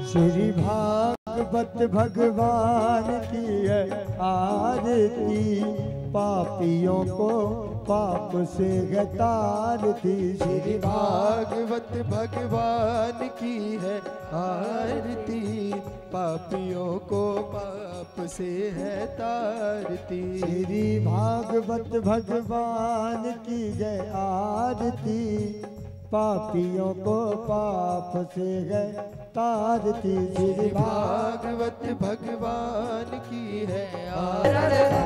श्री भागवत भगवान की है आरती, पापियों को पाप से है तारती। श्री भागवत भगवान की है आरती, पापियों को पाप से है तारती। श्री भागवत भगवान की जय आरती, पापियों को पाप से है तारती। श्री भागवत भगवान की है आरती।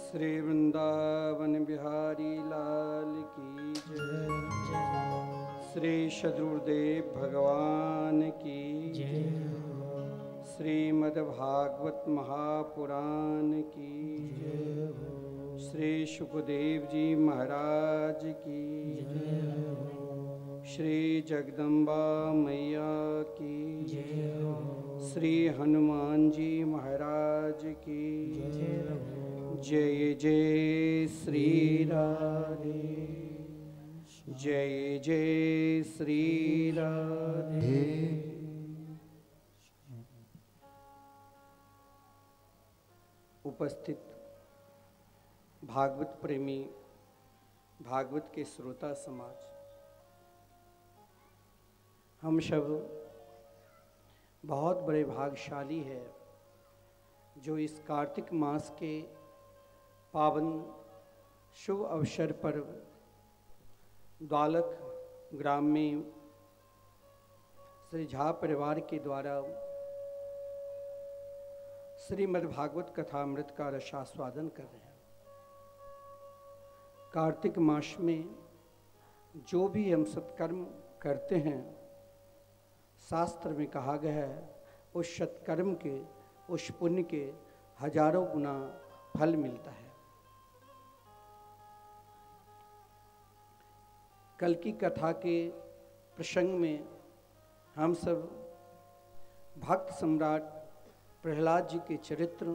श्री वृंदावन बिहारी लाल की जय। श्री सद्गुरुदेव भगवान की जय। श्रीमद्भागवत महापुराण की जय। श्री सुखदेव जी महाराज की जय। श्री जगदम्बा मैया की जय। श्री हनुमान जी महाराज की जय। जय जय श्री राधे, जय जय श्री राधे। उपस्थित भागवत प्रेमी, भागवत के श्रोता समाज, हम सब बहुत बड़े भाग्यशाली है जो इस कार्तिक मास के पावन शुभ अवसर पर द्वालक ग्राम में श्री झा परिवार के द्वारा श्रीमद्भागवत कथामृत का रसास्वादन कर रहे हैं। कार्तिक मास में जो भी हम सत्कर्म करते हैं, शास्त्र में कहा गया है उस सत्कर्म के, उस पुण्य के हजारों गुना फल मिलता है। कल की कथा के प्रसंग में हम सब भक्त सम्राट प्रहलाद जी के चरित्र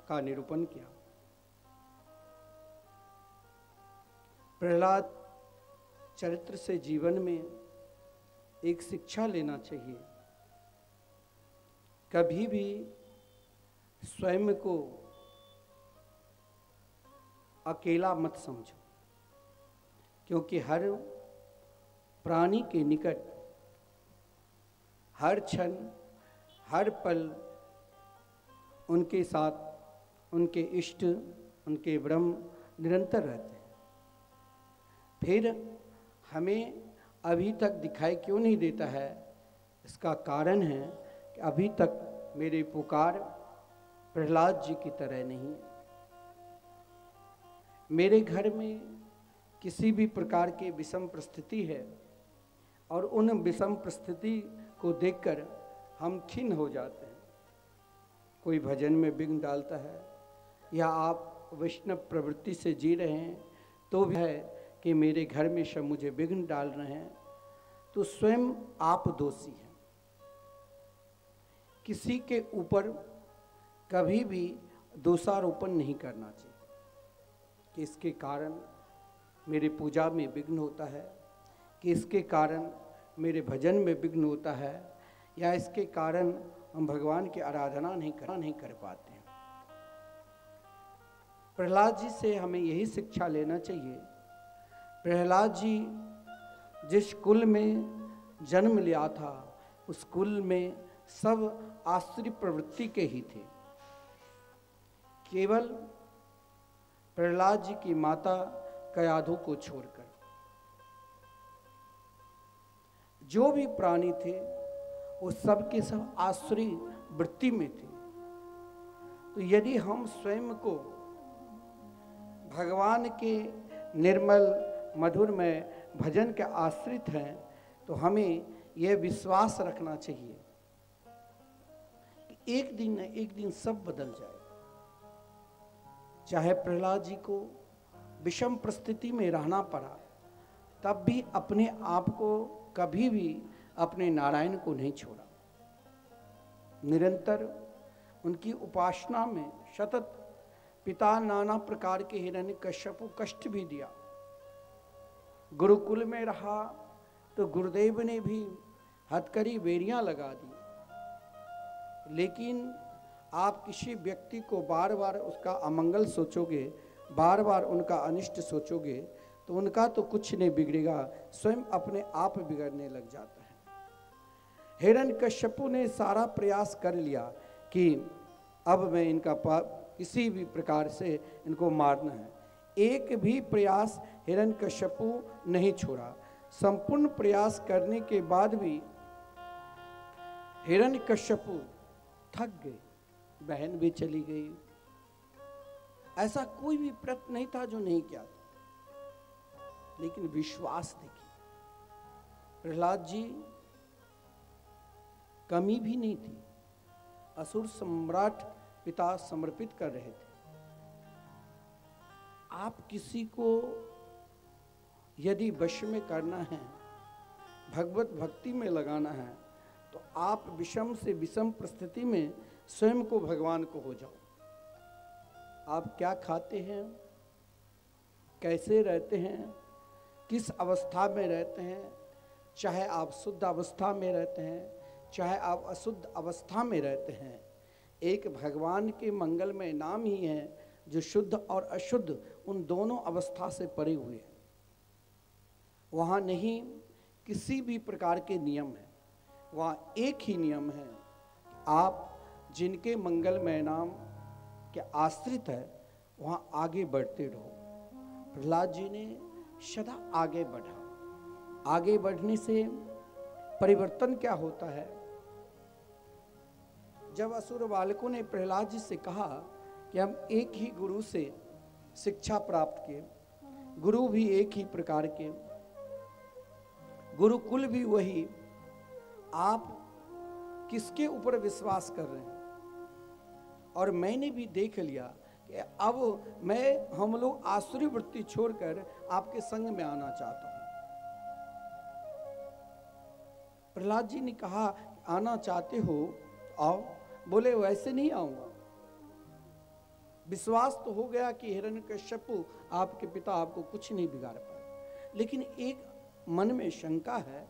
का निरूपण किया। प्रहलाद चरित्र से जीवन में एक शिक्षा लेना चाहिए। कभी भी स्वयं को अकेला मत समझो, क्योंकि हर प्राणी के निकट हर क्षण हर पल उनके साथ उनके इष्ट, उनके ब्रह्म निरंतर रहते हैं। फिर हमें अभी तक दिखाई क्यों नहीं देता है? इसका कारण है कि अभी तक मेरी पुकार प्रहलाद जी की तरह नहीं है। मेरे घर में किसी भी प्रकार की विषम परिस्थिति है और उन विषम परिस्थिति को देखकर हम खिन्न हो जाते हैं। कोई भजन में विघ्न डालता है या आप वैष्णव प्रवृत्ति से जी रहे हैं तो भी है कि मेरे घर में सब मुझे विघ्न डाल रहे हैं, तो स्वयं आप दोषी हैं। किसी के ऊपर कभी भी दोषारोपण नहीं करना चाहिए कि इसके कारण मेरे पूजा में विघ्न होता है, कि इसके कारण मेरे भजन में विघ्न होता है, या इसके कारण हम भगवान की आराधना नहीं कर पाते हैं। प्रहलाद जी से हमें यही शिक्षा लेना चाहिए। प्रहलाद जी जिस कुल में जन्म लिया था उस कुल में सब आश्चर्य प्रवृत्ति के ही थे। केवल प्रहलाद जी की माता कयाधु को छोड़कर जो भी प्राणी थे वो सब के सब आसुरी वृत्ति में थे। तो यदि हम स्वयं को भगवान के निर्मल मधुरमय भजन के आश्रित हैं तो हमें यह विश्वास रखना चाहिए कि एक दिन न एक दिन सब बदल जाएगा। चाहे प्रहलाद जी को विषम परिस्थिति में रहना पड़ा, तब भी अपने आप को कभी भी अपने नारायण को नहीं छोड़ा। निरंतर उनकी उपासना में सतत पिता नाना प्रकार के हिरण्यकश्यप को कष्ट भी दिया। गुरुकुल में रहा तो गुरुदेव ने भी हथकड़ी बेड़ियां लगा दी, लेकिन आप किसी व्यक्ति को बार बार उसका अमंगल सोचोगे, बार बार उनका अनिष्ट सोचोगे, तो उनका तो कुछ नहीं बिगड़ेगा, स्वयं अपने आप बिगड़ने लग जाता है। हिरण्यकश्यपु ने सारा प्रयास कर लिया कि अब मैं इनका किसी भी प्रकार से इनको मारना है। एक भी प्रयास हिरण्यकश्यपु नहीं छोड़ा। संपूर्ण प्रयास करने के बाद भी हिरण्यकश्यपु थक गए, बहन भी चली गई। ऐसा कोई भी प्रयत्न नहीं था जो नहीं किया था। लेकिन विश्वास देखिए, प्रहलाद जी कमी भी नहीं थी। असुर सम्राट पिता समर्पित कर रहे थे। आप किसी को यदि वश में करना है, भगवत भक्ति में लगाना है, तो आप विषम से विषम परिस्थिति में स्वयं को भगवान को हो जाओ। आप क्या खाते हैं, कैसे रहते हैं, किस अवस्था में रहते हैं, चाहे आप शुद्ध अवस्था में रहते हैं, चाहे आप अशुद्ध अवस्था में रहते हैं, एक भगवान के मंगलमय नाम ही है जो शुद्ध और अशुद्ध उन दोनों अवस्था से परे हुए हैं। वहाँ नहीं किसी भी प्रकार के नियम है, वहाँ एक ही नियम है, आप जिनके मंगलमय नाम के आश्रित है वहाँ आगे बढ़ते रहो। प्रहलाद जी ने सदा आगे बढ़ा। आगे बढ़ने से परिवर्तन क्या होता है? जब असुर बालकों ने प्रहलाद जी से कहा कि हम एक ही गुरु से शिक्षा प्राप्त किए, गुरु भी एक ही प्रकार के, गुरुकुल भी वही, आप किसके ऊपर विश्वास कर रहे हैं? और मैंने भी देख लिया कि अब हम लोग आसुरी वृत्ति छोड़कर आपके संग में आना चाहता हूं। प्रहलाद जी ने कहा, आना चाहते हो आओ। बोले वैसे नहीं आऊंगा। विश्वास तो हो गया कि हिरण्यकश्यपु आपके पिता आपको कुछ नहीं बिगाड़ पाए, लेकिन एक मन में शंका है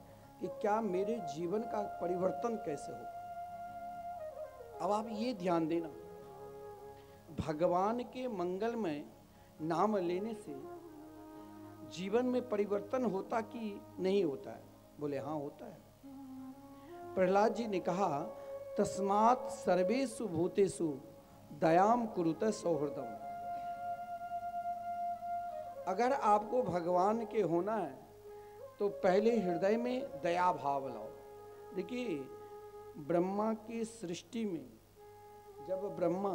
कि क्या मेरे जीवन का परिवर्तन कैसे होगा। अब आप ये ध्यान देना, भगवान के मंगलमय नाम लेने से जीवन में परिवर्तन होता कि नहीं होता है? बोले हाँ होता है। प्रहलाद जी ने कहा, तस्मात् सर्वेषु भूतेषु दयाम कुरुत सौहृदम। अगर आपको भगवान के होना है तो पहले हृदय में दया भाव लाओ। देखिए, ब्रह्मा की सृष्टि में जब ब्रह्मा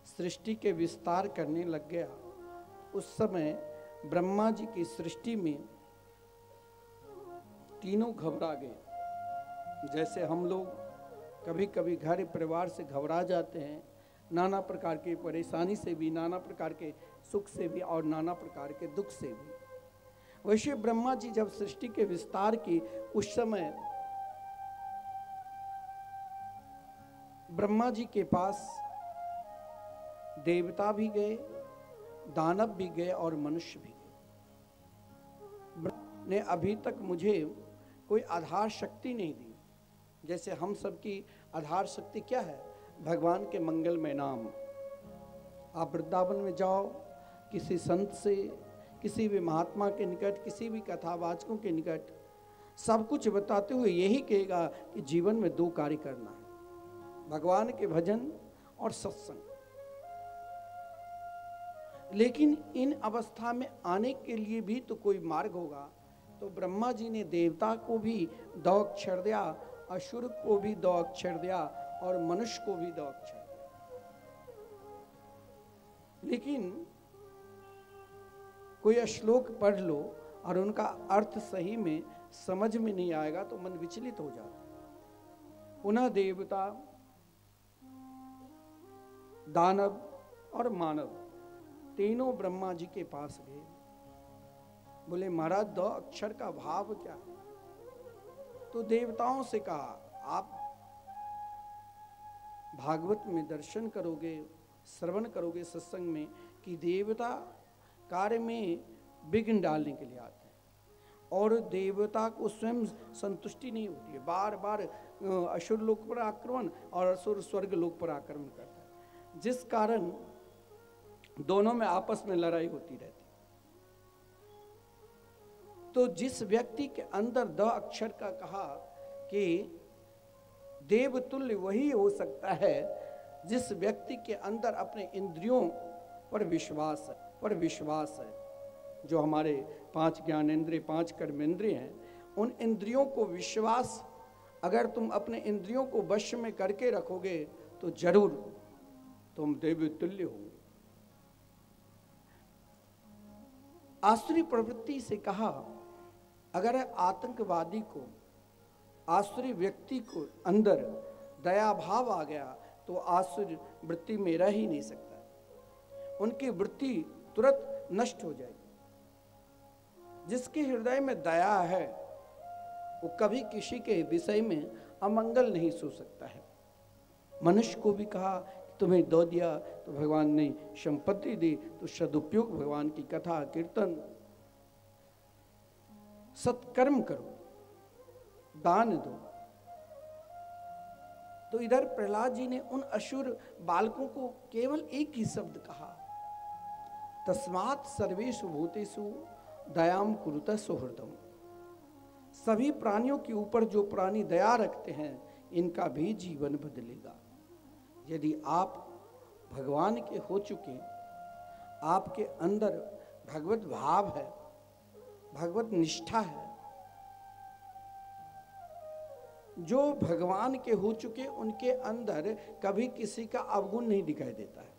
सृष्टि के विस्तार करने लग गया, उस समय ब्रह्मा जी की सृष्टि में तीनों घबरा गए। जैसे हम लोग कभी कभी घर परिवार से घबरा जाते हैं, नाना प्रकार की परेशानी से भी, नाना प्रकार के सुख से भी और नाना प्रकार के दुख से भी, वैसे ब्रह्मा जी जब सृष्टि के विस्तार की, उस समय ब्रह्मा जी के पास देवता भी गए, दानव भी गए और मनुष्य भी गए। ने अभी तक मुझे कोई आधार शक्ति नहीं दी। जैसे हम सबकी आधार शक्ति क्या है? भगवान के मंगलमय नाम। आप वृंदावन में जाओ, किसी संत से, किसी भी महात्मा के निकट, किसी भी कथावाचकों के निकट, सब कुछ बताते हुए यही कहेगा कि जीवन में दो कार्य करना है, भगवान के भजन और सत्संग। लेकिन इन अवस्था में आने के लिए भी तो कोई मार्ग होगा। तो ब्रह्मा जी ने देवता को भी 2 अक्षर दिया, असुर को भी 2 अक्षर दिया और मनुष्य को भी 2 अक्षर दिया। लेकिन कोई श्लोक पढ़ लो और उनका अर्थ सही में समझ में नहीं आएगा तो मन विचलित हो जाता है। पुनः देवता, दानव और मानव तीनों ब्रह्मा जी के पास गए। बोले महाराज 2 अक्षर का भाव क्या है? तो देवताओं से कहा आप भागवत में दर्शन करोगे, श्रवण करोगे सत्संग में कि देवता कार्य में विघ्न डालने के लिए आते हैं और देवता को स्वयं संतुष्टि नहीं होती है, बार बार असुर लोक पर आक्रमण और असुर स्वर्ग लोक पर आक्रमण करता है, जिस कारण दोनों में आपस में लड़ाई होती रहती। तो जिस व्यक्ति के अंदर 2 अक्षर का कहा कि देवतुल्य वही हो सकता है जिस व्यक्ति के अंदर अपने इंद्रियों पर विश्वास है, जो हमारे 5 ज्ञानेंद्रिय 5 कर्मेंद्रिय हैं, उन इंद्रियों को विश्वास अगर तुम अपने इंद्रियों को वश में करके रखोगे तो जरूर तुम देवतुल्य होंगे। आसुरी प्रवृत्ति से कहा अगर आतंकवादी को, आसुरी व्यक्ति को अंदर दया भाव आ गया तो आसुरी वृत्ति में रह ही नहीं सकता, उनकी वृत्ति तुरंत नष्ट हो जाएगी। जिसके हृदय में दया है वो कभी किसी के विषय में अमंगल नहीं सोच सकता है। मनुष्य को भी कहा तुम्हें दो दिया तो भगवान ने संपत्ति दी, तो सदुपयोग भगवान की कथा कीर्तन सत्कर्म करो, दान दो। तो इधर प्रहलाद जी ने उन असुर बालकों को केवल एक ही शब्द कहा, तस्मात् सर्वेषु भूतेषु दयाम कुरुत सुहृदम। सभी प्राणियों के ऊपर जो प्राणी दया रखते हैं इनका भी जीवन बदलेगा। यदि आप भगवान के हो चुके, आपके अंदर भगवत भाव है, भगवत निष्ठा है, जो भगवान के हो चुके उनके अंदर कभी किसी का अवगुण नहीं दिखाई देता है।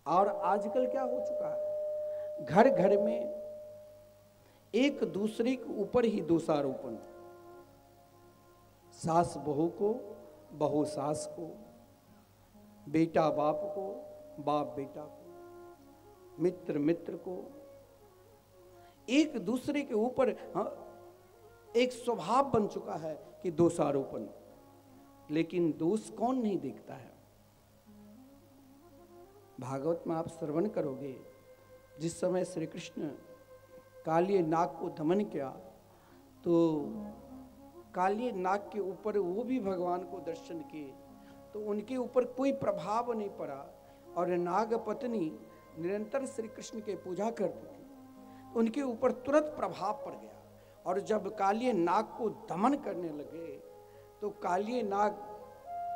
और आजकल क्या हो चुका है, घर घर में एक दूसरे के ऊपर ही दोषारोपण, सास बहू को, बहू सास को, बेटा बाप को, बाप बेटा को, मित्र मित्र को, एक दूसरे के ऊपर एक स्वभाव बन चुका है कि दोषारोपण। लेकिन दोष कौन नहीं देखता है। भागवत में आप श्रवण करोगे, जिस समय श्री कृष्ण कालिय नाग को दमन किया तो कालिय नाग के ऊपर वो भी भगवान को दर्शन किए तो उनके ऊपर कोई प्रभाव नहीं पड़ा और नाग पत्नी निरंतर श्री कृष्ण के पूजा करती थी, उनके ऊपर तुरंत प्रभाव पड़ गया। और जब कालिय नाग को दमन करने लगे तो कालिय नाग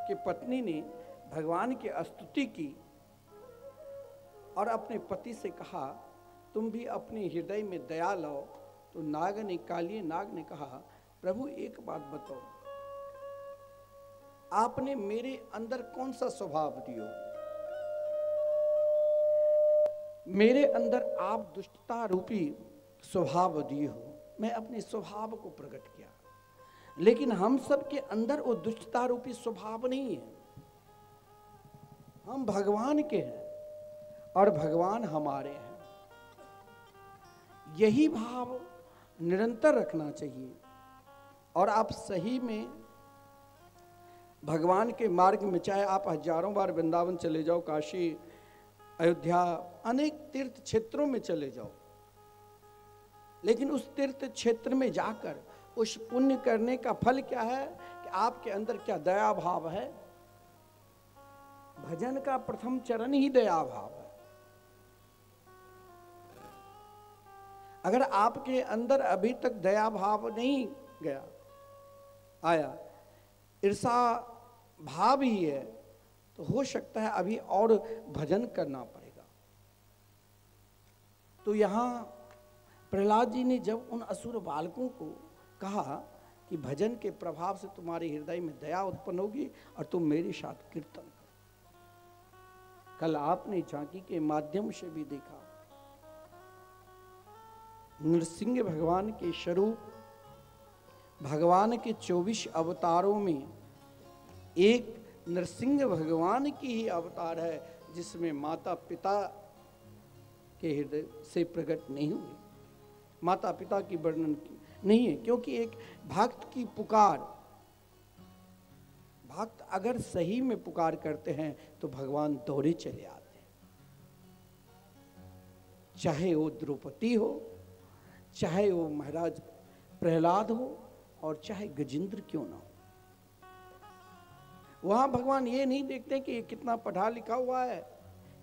के पत्नी ने भगवान की स्तुति की और अपने पति से कहा तुम भी अपने हृदय में दया लाओ। तो कालिय नाग ने कहा प्रभु एक बात बताओ, आपने मेरे अंदर कौन सा स्वभाव दियो, मेरे अंदर आप दुष्टता रूपी स्वभाव दिए हो, मैं अपने स्वभाव को प्रकट किया। लेकिन हम सब के अंदर वो दुष्टता रूपी स्वभाव नहीं है, हम भगवान के हैं और भगवान हमारे हैं। यही भाव निरंतर रखना चाहिए और आप सही में भगवान के मार्ग में, चाहे आप हजारों बार वृंदावन चले जाओ, काशी, अयोध्या, अनेक तीर्थ क्षेत्रों में चले जाओ, लेकिन उस तीर्थ क्षेत्र में जाकर उस पुण्य करने का फल क्या है कि आपके अंदर क्या दया भाव है। भजन का प्रथम चरण ही दया भाव है। अगर आपके अंदर अभी तक दया भाव नहीं आया, ईर्षा भाव ही है, तो हो सकता है अभी और भजन करना पड़ेगा। तो यहां प्रहलाद जी ने जब उन असुर बालकों को कहा कि भजन के प्रभाव से तुम्हारे हृदय में दया उत्पन्न होगी और तुम मेरे साथ कीर्तन करो। कल आपने झांकी के माध्यम से भी देखा, नरसिंह भगवान के स्वरूप, भगवान के 24 अवतारों में एक नरसिंह भगवान की ही अवतार है जिसमें माता पिता के हृदय से प्रकट नहीं हुए, माता पिता की वर्णन की नहीं है, क्योंकि एक भक्त की पुकार, भक्त अगर सही में पुकार करते हैं तो भगवान दौड़े चले आते हैं। चाहे वो द्रौपदी हो, चाहे वो महाराज प्रहलाद हो, और चाहे गजेंद्र क्यों ना हो। वहां भगवान ये नहीं देखते कि कितना पढ़ा लिखा हुआ है,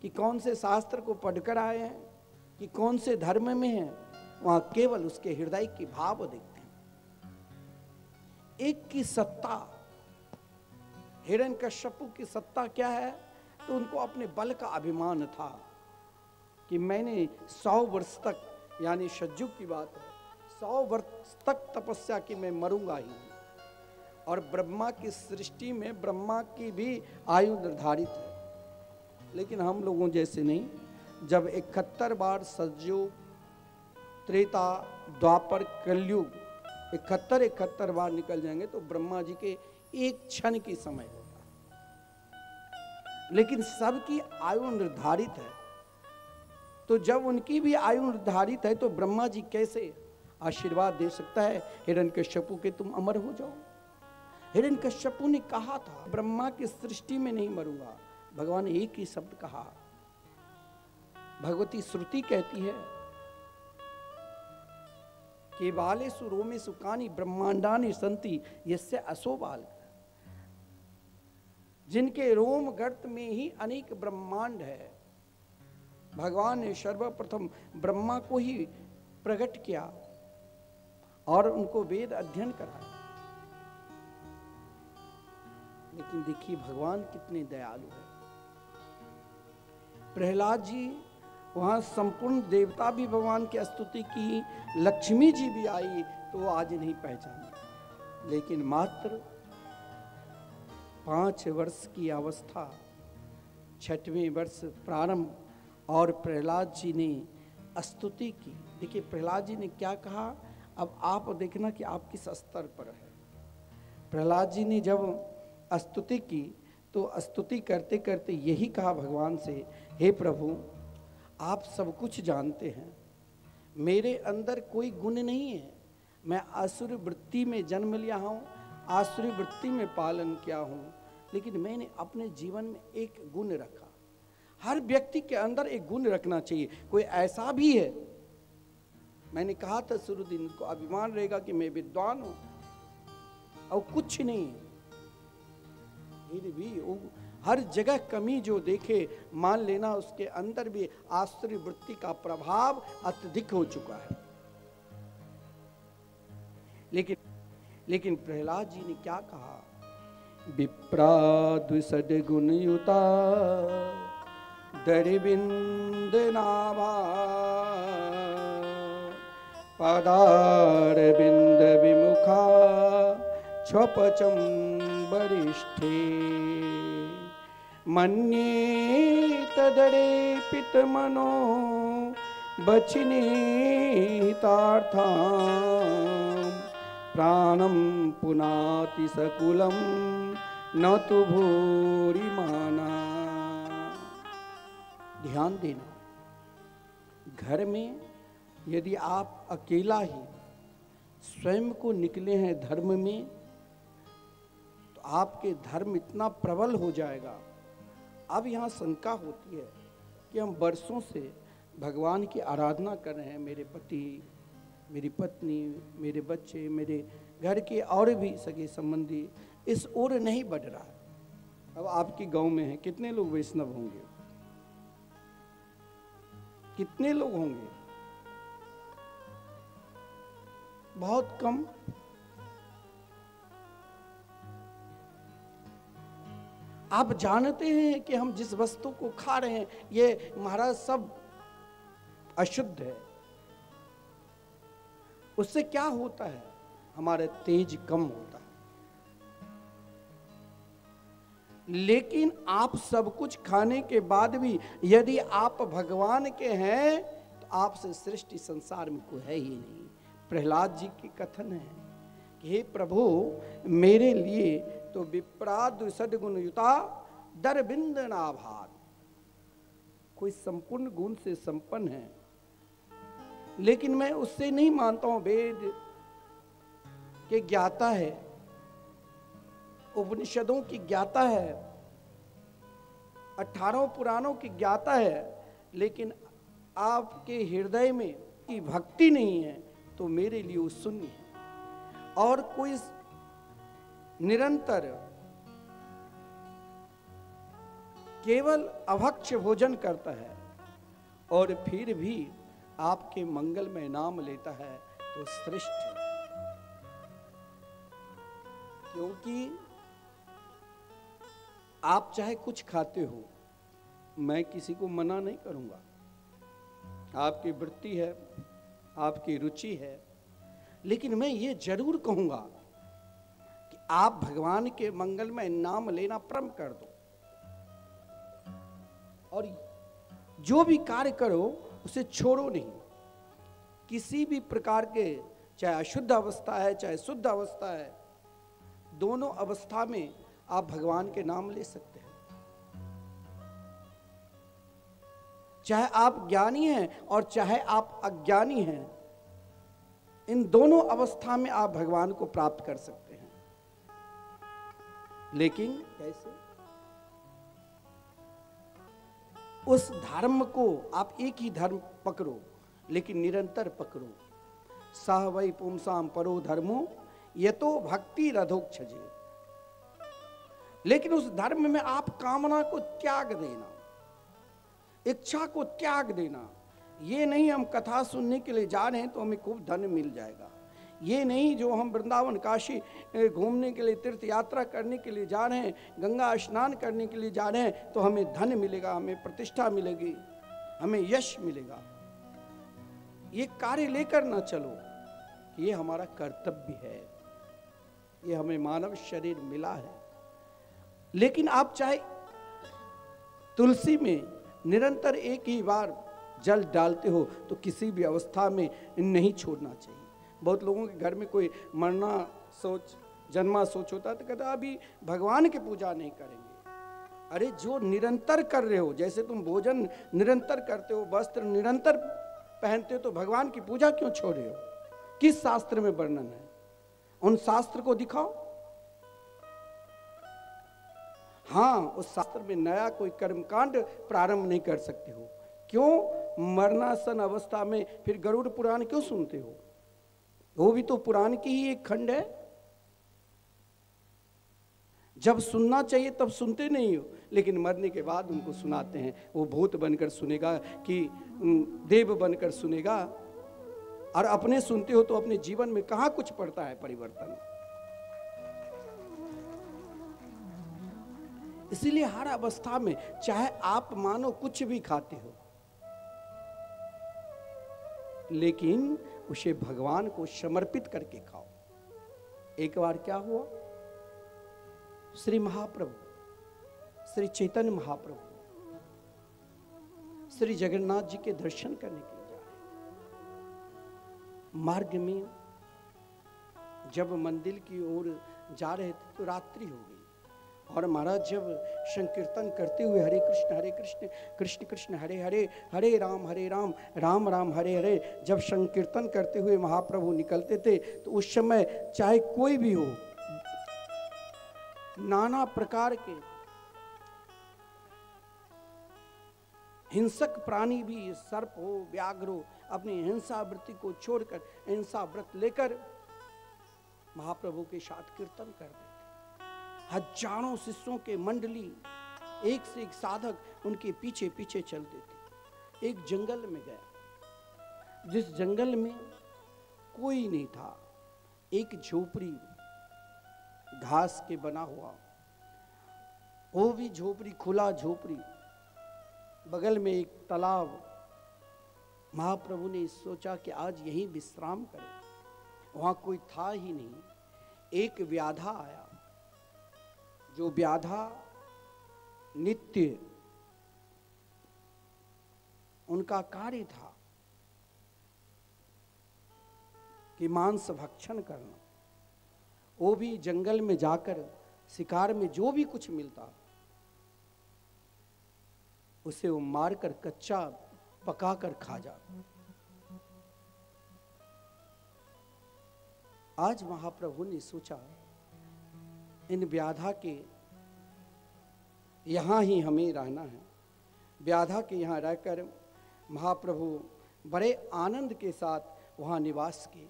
कि कौन से शास्त्र को पढ़कर आए हैं, कि कौन से धर्म में हैं। वहां केवल उसके हृदय की भाव देखते हैं। एक की सत्ता, हिरण्यकश्यपु की सत्ता क्या है, तो उनको अपने बल का अभिमान था कि मैंने 100 वर्ष तक, यानी सज्जुग की बात है, 100 वर्ष तक तपस्या की, मैं मरूंगा ही। और ब्रह्मा की सृष्टि में ब्रह्मा की भी आयु निर्धारित है, लेकिन हम लोगों जैसे नहीं। जब 71 बार सतयुग, त्रेता, द्वापर, कलयुग 71 बार निकल जाएंगे तो ब्रह्मा जी के एक क्षण की समय होता है, लेकिन सबकी आयु निर्धारित है। तो जब उनकी भी आयु निर्धारित है तो ब्रह्मा जी कैसे आशीर्वाद दे सकता है हिरण्यकश्यपु के तुम अमर हो जाओ। हिरण्यकश्यपु ने कहा था ब्रह्मा की सृष्टि में नहीं मरूंगा, भगवान ने एक ही शब्द कहा। भगवती श्रुति कहती है कि बालेषु रोमेषु कानि ब्रह्मांडानि सन्ति यस्य असो बाल, जिनके रोम गर्त में ही अनेक ब्रह्मांड है। भगवान ने सर्वप्रथम ब्रह्मा को ही प्रकट किया और उनको वेद अध्ययन कराया। लेकिन देखिए भगवान कितने दयालु है। प्रहलाद जी, वहां संपूर्ण देवता भी भगवान की स्तुति की, लक्ष्मी जी भी आई तो वो आज नहीं पहचाने। लेकिन मात्र 5 वर्ष की अवस्था, 6वें वर्ष प्रारंभ, और प्रहलाद जी ने स्तुति की। देखिए प्रहलाद जी ने क्या कहा, अब आप देखना कि आप किस स्तर पर है। प्रहलाद जी ने जब स्तुति की तो स्तुति करते करते यही कहा भगवान से, हे प्रभु आप सब कुछ जानते हैं, मेरे अंदर कोई गुण नहीं है, मैं आसुरी वृत्ति में जन्म लिया हूँ, आसुरी वृत्ति में पालन किया हूँ, लेकिन मैंने अपने जीवन में एक गुण रखा। हर व्यक्ति के अंदर एक गुण रखना चाहिए, कोई ऐसा भी है। मैंने कहा था शुरू दिन को अभिमान रहेगा कि मैं विद्वान हूँ और कुछ नहीं, फिर भी वो हर जगह कमी जो देखे मान लेना उसके अंदर भी आसुरी वृत्ति का प्रभाव अत्यधिक हो चुका है। लेकिन प्रहलाद जी ने क्या कहा, विप्राद्विषड गुणयुता दरिबिंद नाभा पदारविंद विमुखा छपचम वरिष्ठे मन्ये तदरेपित मनो बचिनीतार्थां प्राणम पुनाति सकुलम न तो भूरि माना। ध्यान देना, घर में यदि आप अकेला ही स्वयं को निकले हैं धर्म में, तो आपके धर्म इतना प्रबल हो जाएगा। अब यहाँ शंका होती है कि हम वर्षों से भगवान की आराधना कर रहे हैं, मेरे पति, मेरी पत्नी, मेरे बच्चे, मेरे घर के और भी सगे संबंधी इस ओर नहीं बढ़ रहा है। अब आपकी गांव में है, कितने लोग वैष्णव होंगे, कितने लोग होंगे? बहुत कम। आप जानते हैं कि हम जिस वस्तु को खा रहे हैं ये महाराज सब अशुद्ध है। उससे क्या होता है, हमारा तेज कम होता है। लेकिन आप सब कुछ खाने के बाद भी यदि आप भगवान के हैं तो आपसे सृष्टि संसार में कोई है ही नहीं। प्रहलाद जी की कथन है कि हे प्रभु मेरे लिए तो विप्राद सदगुण युता दरबिंद नाभार, कोई संपूर्ण गुण से संपन्न है, लेकिन मैं उससे नहीं मानता हूं। वेद के ज्ञाता है, उपनिषदों की ज्ञाता है, 18 पुराणों की ज्ञाता है, लेकिन आपके हृदय में की भक्ति नहीं है तो मेरे लिए वो शून्य है। और कोई निरंतर केवल अभक्ष्य भोजन करता है और फिर भी आपके मंगल में नाम लेता है तो श्रेष्ठ है। क्योंकि आप चाहे कुछ खाते हो, मैं किसी को मना नहीं करूंगा, आपकी वृत्ति है, आपकी रुचि है, लेकिन मैं ये जरूर कहूंगा कि आप भगवान के मंगल में नाम लेना प्रारंभ कर दो और जो भी कार्य करो उसे छोड़ो नहीं। किसी भी प्रकार के, चाहे अशुद्ध अवस्था है चाहे शुद्ध अवस्था है, दोनों अवस्था में आप भगवान के नाम ले सकते हैं। चाहे आप ज्ञानी हैं और चाहे आप अज्ञानी हैं, इन दोनों अवस्था में आप भगवान को प्राप्त कर सकते हैं। लेकिन कैसे? उस धर्म को आप एक ही धर्म पकड़ो, लेकिन निरंतर पकड़ो। सह वै पुंसाम परो धर्मो यतो भक्ति रथोक्षजे। लेकिन उस धर्म में आप कामना को त्याग देना, इच्छा को त्याग देना। ये नहीं हम कथा सुनने के लिए जा रहे हैं तो हमें खूब धन मिल जाएगा, ये नहीं जो हम वृंदावन काशी घूमने के लिए, तीर्थ यात्रा करने के लिए जा रहे हैं, गंगा स्नान करने के लिए जा रहे हैं तो हमें धन मिलेगा, हमें प्रतिष्ठा मिलेगी, हमें यश मिलेगा। ये कार्य लेकर ना चलो, ये हमारा कर्तव्य है, ये हमें मानव शरीर मिला है। लेकिन आप चाहे तुलसी में निरंतर एक ही बार जल डालते हो तो किसी भी अवस्था में नहीं छोड़ना चाहिए। बहुत लोगों के घर में कोई मरना सोच, जन्मा सोच होता है तो कहता अभी भगवान की पूजा नहीं करेंगे। अरे जो निरंतर कर रहे हो, जैसे तुम भोजन निरंतर करते हो, वस्त्र निरंतर पहनते हो, तो भगवान की पूजा क्यों छोड़ रहे हो? किस शास्त्र में वर्णन है? उन शास्त्र को दिखाओ। हाँ, उस शास्त्र में नया कोई कर्मकांड प्रारंभ नहीं कर सकते हो। क्यों? मरणासन अवस्था में फिर गरुड़ पुराण क्यों सुनते हो? वो भी तो पुराण की ही एक खंड है। जब सुनना चाहिए तब सुनते नहीं हो, लेकिन मरने के बाद उनको सुनाते हैं। वो भूत बनकर सुनेगा कि देव बनकर सुनेगा, और अपने सुनते हो तो अपने जीवन में कहां कुछ पड़ता है परिवर्तन। इसीलिए हर अवस्था में, चाहे आप मानो कुछ भी खाते हो, लेकिन उसे भगवान को समर्पित करके खाओ। एक बार क्या हुआ, श्री महाप्रभु, श्री चैतन्य महाप्रभु श्री जगन्नाथ जी के दर्शन करने के लिए जा रहे। मार्ग में जब मंदिर की ओर जा रहे थे तो रात्रि हो गई, और महाराज जब संकीर्तन करते हुए हरे कृष्ण कृष्ण कृष्ण हरे हरे, हरे राम राम राम हरे हरे, जब संकीर्तन करते हुए महाप्रभु निकलते थे तो उस समय चाहे कोई भी हो, नाना प्रकार के हिंसक प्राणी भी, सर्प हो, व्याघ्र हो, अपनी हिंसा वृत्ति को छोड़कर हिंसा व्रत लेकर महाप्रभु के साथ कीर्तन कर देते। हजारों शिष्यों के मंडली, एक से एक साधक उनके पीछे पीछे चलते थे। एक जंगल में गया, जिस जंगल में कोई नहीं था, एक झोपड़ी घास के बना हुआ, वो भी झोपड़ी, खुला झोपड़ी, बगल में एक तालाब। महाप्रभु ने सोचा कि आज यहीं विश्राम करें। वहां कोई था ही नहीं। एक व्याधा आया, जो व्याधा नित्य उनका कार्य था कि मांस भक्षण करना। वो भी जंगल में जाकर शिकार में जो भी कुछ मिलता उसे वो मारकर कच्चा पकाकर खा जाता। आज महाप्रभु ने सोचा इन व्याधा के यहाँ ही हमें रहना है। व्याधा के यहाँ रहकर महाप्रभु बड़े आनंद के साथ वहाँ निवास किए।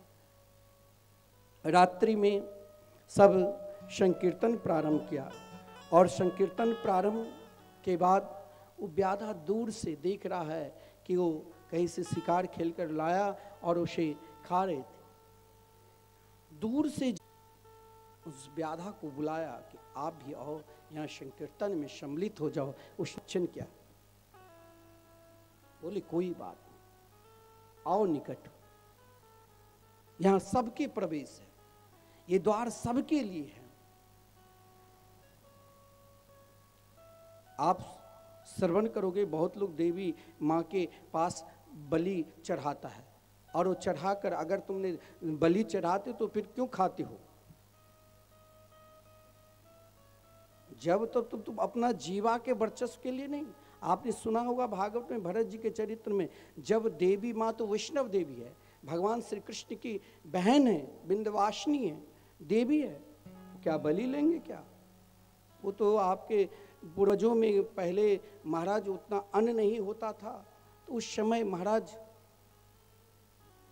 रात्रि में सब संकीर्तन प्रारंभ किया और संकीर्तन प्रारंभ के बाद वो व्याधा दूर से देख रहा है कि वो कहीं से शिकार खेलकर लाया और उसे खा रहे थे। दूर से उस व्याधा को बुलाया कि आप भी आओ, यहाँ संकीर्तन में सम्मिलित हो जाओ। उस वचन क्या? बोले कोई बात नहीं, आओ निकट। यहाँ सबके प्रवेश है, ये द्वार सबके लिए है। आप श्रवण करोगे, बहुत लोग देवी माँ के पास बलि चढ़ाता है और वो चढ़ाकर अगर तुमने बलि चढ़ाते तो फिर क्यों खाते हो? जब तक तो तुम अपना जीवा के वर्चस्व के लिए नहीं। आपने सुना होगा भागवत में भरत जी के चरित्र में, जब देवी माँ तो वैष्णव देवी है, भगवान श्री कृष्ण की बहन है, विंध्यवासिनी है, देवी है, क्या बलि लेंगे क्या? वो तो आपके पूर्वजों में पहले महाराज उतना अन्न नहीं होता था, तो उस समय महाराज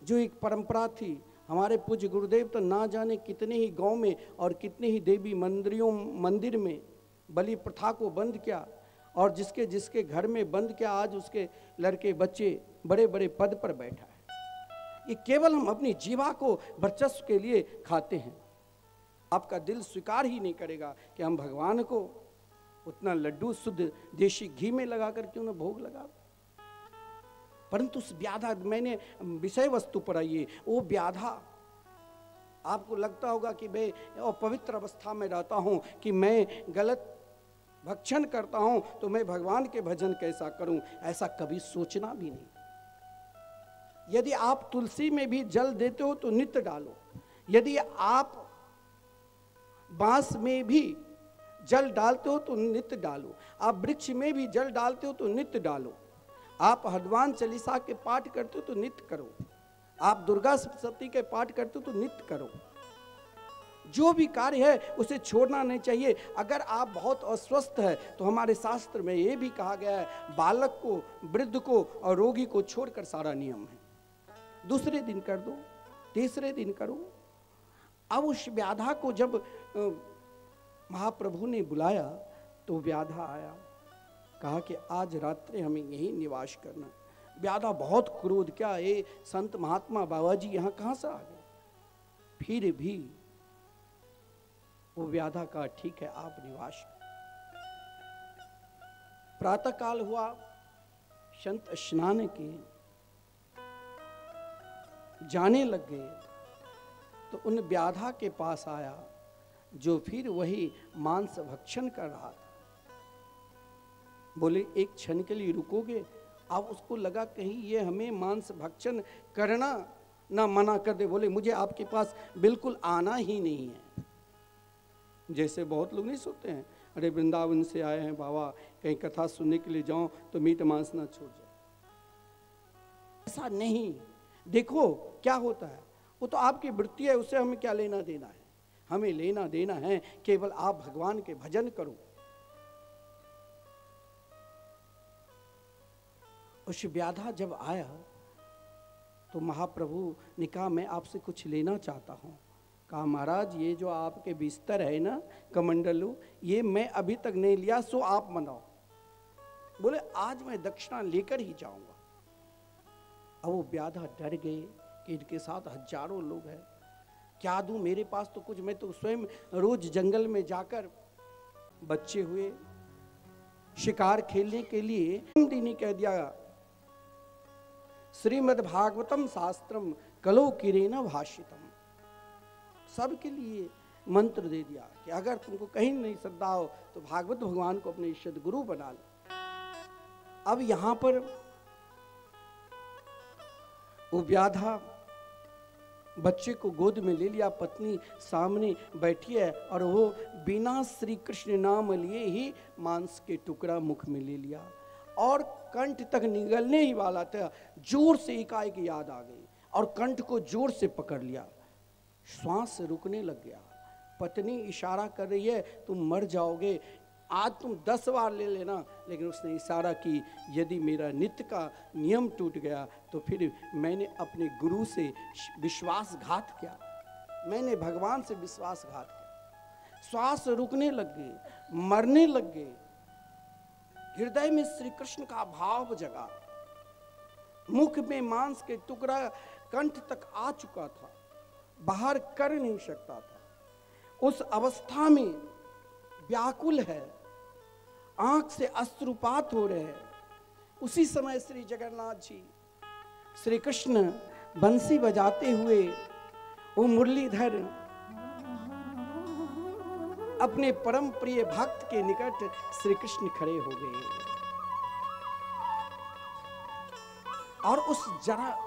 जो एक परंपरा थी, हमारे पूज्य गुरुदेव तो ना जाने कितने ही गांव में और कितने ही देवी मंदिर में बलि प्रथा को बंद किया, और जिसके जिसके घर में बंद किया आज उसके लड़के बच्चे बड़े बड़े पद पर बैठा है। ये केवल हम अपनी जीवा को वर्चस्व के लिए खाते हैं। आपका दिल स्वीकार ही नहीं करेगा कि हम भगवान को उतना लड्डू शुद्ध देशी घी में लगाकर क्यों ना भोग लगा। परंतु उस व्याधा, मैंने विषय वस्तु पर आइए, वो व्याधा आपको लगता होगा कि मैं अपवित्र अवस्था में रहता हूं, कि मैं गलत भक्षण करता हूं, तो मैं भगवान के भजन कैसा करूं? ऐसा कभी सोचना भी नहीं। यदि आप तुलसी में भी जल देते हो तो नित्य डालो, यदि आप बांस में भी जल डालते हो तो नित्य डालो, आप वृक्ष में भी जल डालते हो तो नित्य डालो, आप हनुमान चालीसा के पाठ करते हो तो नित्य करो, आप दुर्गा सप्तशती के पाठ करते हो तो नित्य करो। जो भी कार्य है उसे छोड़ना नहीं चाहिए। अगर आप बहुत अस्वस्थ है तो हमारे शास्त्र में ये भी कहा गया है, बालक को, वृद्ध को और रोगी को छोड़कर सारा नियम है। दूसरे दिन कर दो, तीसरे दिन करो। अब उस व्याधा को जब महाप्रभु ने बुलाया तो व्याधा आया, कहा कि आज रात्रि हमें यहीं निवास करना। व्याधा बहुत क्रोध, क्या ये संत महात्मा बाबा जी यहाँ कहाँ से आ गए? फिर भी वो व्याधा का ठीक है, आप निवास। प्रातः काल हुआ, संत स्नान किए, जाने लग गए तो उन व्याधा के पास आया जो फिर वही मांस भक्षण कर रहा था। बोले एक क्षण के लिए रुकोगे? अब उसको लगा कहीं ये हमें मांस भक्षण करना ना मना कर दे। बोले मुझे आपके पास बिल्कुल आना ही नहीं है। जैसे बहुत लोग नहीं सोचते हैं, अरे वृंदावन से आए हैं बाबा, कहीं कथा सुनने के लिए जाओ तो मीट मांस ना छोड़ जाए। ऐसा नहीं। देखो क्या होता है, वो तो आपकी वृत्ति है, उससे हमें क्या लेना देना है? हमें लेना देना है केवल आप भगवान के भजन करो। उस व्याधा जब आया तो महाप्रभु ने कहा मैं आपसे कुछ लेना चाहता हूं। कहा महाराज ये जो आपके बिस्तर है ना कमंडलू, ये मैं अभी तक नहीं लिया, सो आप मनाओ। बोले आज मैं दक्षिणा लेकर ही जाऊंगा। अब वो व्याधा डर गए कि इनके साथ हजारों लोग हैं, क्या दूं, मेरे पास तो कुछ, मैं तो स्वयं रोज जंगल में जाकर बच्चे हुए शिकार खेलने के लिए दिन कह दिया श्रीमद् भागवतम शास्त्रम कलो किरेन भाषितम, सबके लिए मंत्र दे दिया कि अगर तुमको कहीं नहीं श्रद्धा हो तो भागवत भगवान को अपने ईष्ट गुरु बना लो। अब यहां पर वो व्याधा बच्चे को गोद में ले लिया, पत्नी सामने बैठी है और वो बिना श्री कृष्ण नाम लिए ही मांस के टुकड़ा मुख में ले लिया और कंठ तक निगलने ही वाला था, जोर से एकाएक याद आ गई और कंठ को जोर से पकड़ लिया। श्वास रुकने लग गया। पत्नी इशारा कर रही है, तुम मर जाओगे, आज तुम 10 बार ले लेना। लेकिन उसने इशारा की, यदि मेरा नित्य का नियम टूट गया तो फिर मैंने अपने गुरु से विश्वासघात किया, मैंने भगवान से विश्वासघात किया। श्वास रुकने लग गए, मरने लग गए। हृदय में श्री कृष्ण का भाव जगा, मुख में मांस के टुकड़ा कंठ तक आ चुका था, बाहर कर नहीं सकता था। उस अवस्था में व्याकुल है, आंख से अश्रुपात हो रहे हैं। उसी समय श्री जगन्नाथ जी, श्री कृष्ण बंसी बजाते हुए वो मुरलीधर अपने परम प्रिय भक्त के निकट श्री कृष्ण खड़े हो गए और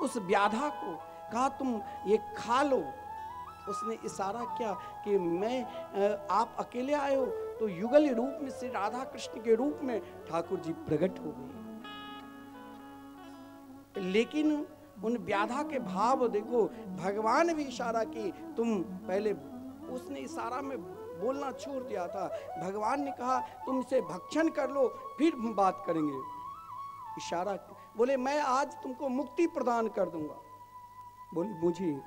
उस व्याधा को कहा, तुम ये खा लो। उसने इशारा किया कि आप अकेले आए हो, तो युगल रूप में श्री राधा कृष्ण के रूप में ठाकुर जी प्रकट हो गए। लेकिन उन व्याधा के भाव देखो, भगवान ने भी इशारा की, तुम पहले, उसने इशारा में बोलना छोड़ दिया था। भगवान ने कहा तुम इसे भक्षण कर लो, फिर हम बात करेंगे। इशारा बोले, मैं आज तुमको मुक्ति प्रदान कर दूंगा। बोले, मुझे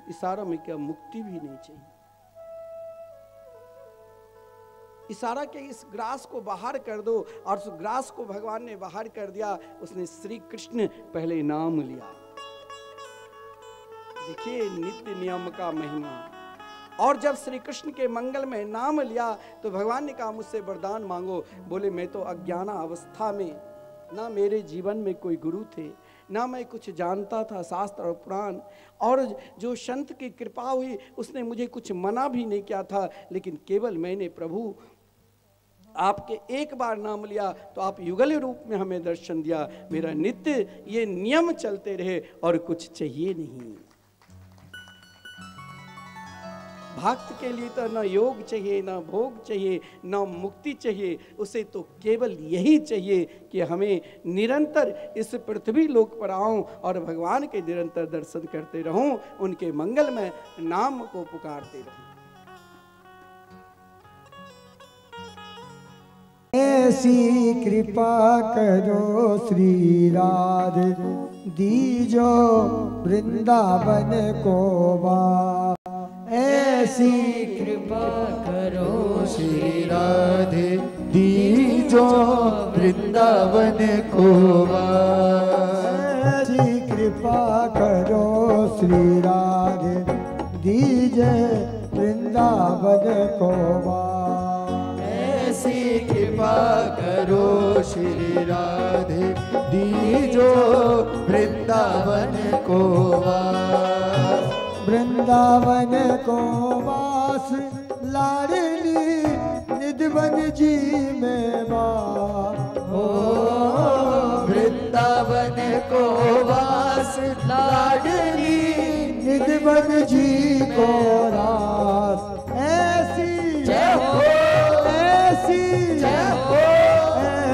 इशारा में क्या मुक्ति भी नहीं चाहिए। इशारा के इस ग्रास को बाहर कर दो, और उस ग्रास को भगवान ने बाहर कर दिया। उसने श्री कृष्ण पहले नाम लिया। देखिए नित्य नियम का महिमा। और जब श्री कृष्ण के मंगल में नाम लिया तो भगवान ने कहा, मुझसे वरदान मांगो। बोले, मैं तो अज्ञाना अवस्था में, ना मेरे जीवन में कोई गुरु थे, ना मैं कुछ जानता था शास्त्र और पुराण, और जो संत की कृपा हुई उसने मुझे कुछ मना भी नहीं किया था। लेकिन केवल मैंने प्रभु आपके एक बार नाम लिया तो आप युगल रूप में हमें दर्शन दिया। मेरा नित्य ये नियम चलते रहे और कुछ चाहिए नहीं। भक्त के लिए तो ना योग चाहिए, ना भोग चाहिए, ना मुक्ति चाहिए। उसे तो केवल यही चाहिए कि हमें निरंतर इस पृथ्वी लोक पर आऊं और भगवान के निरंतर दर्शन करते रहूं, उनके मंगल में नाम को पुकारते रहूं। ऐसी कृपा करो श्री राधे, दीजो वृंदावन को बा। ऐसी कृपा करो श्री राधे, दीजो वृंदावन को वास। ऐसी कृपा करो श्री राधे, दीजे वृंदावन को वास। ऐसी कृपा करो श्री राधे, दीजो वृंदावन को वास। वृंदावन को वास लाडली निधवन जी में वास। हो वृंदावन को वास लाडली निधवन जी को रास। ऐसी जय हो, ऐसी जय हो,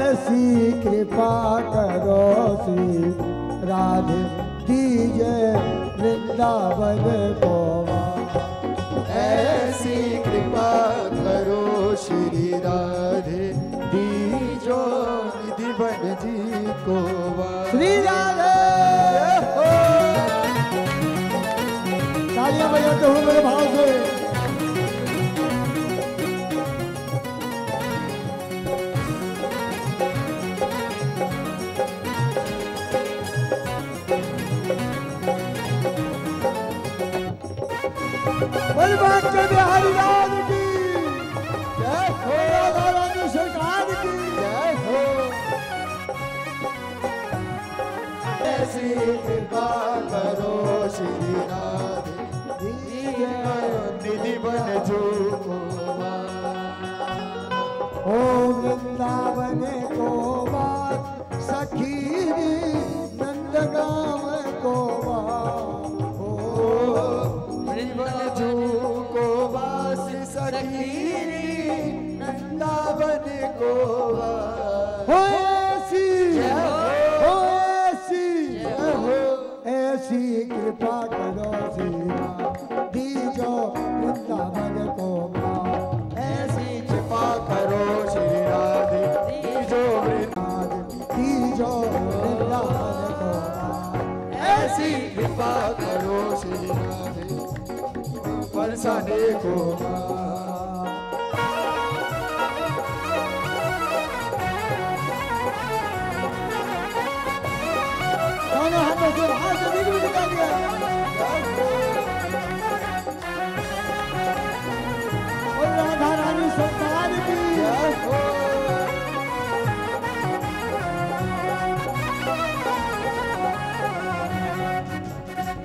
ऐसी कृपा करो श्री राधे, दीजे वृंदावन को वास। ऐसी कृपा करो श्री राधे, दीजो निधिवन जी को वास। श्री राधे तालियां बजाते हो मेरे भाव से। बलबान के बिहारी लाल की जय हो, राधा रानी सरकार की जय हो। ऐसी कृपा करो श्री राधे, निधिवन जो को वास। ओ वृंदावन को वास, सखी नंदगांव को वास। को वास सखी नंदावन को वास। ऐसी करो श्री राम दीजो वृंदावन को मान। ऐसी कृपा करो श्री राधे दीजो दीजो वृंदावन को मान। ऐसी कृपा करो श्री राधे बरसाने को दोनों हाथों से हाथ से बीच में निकाल दिया। और राधा रानी सरकार की जय हो।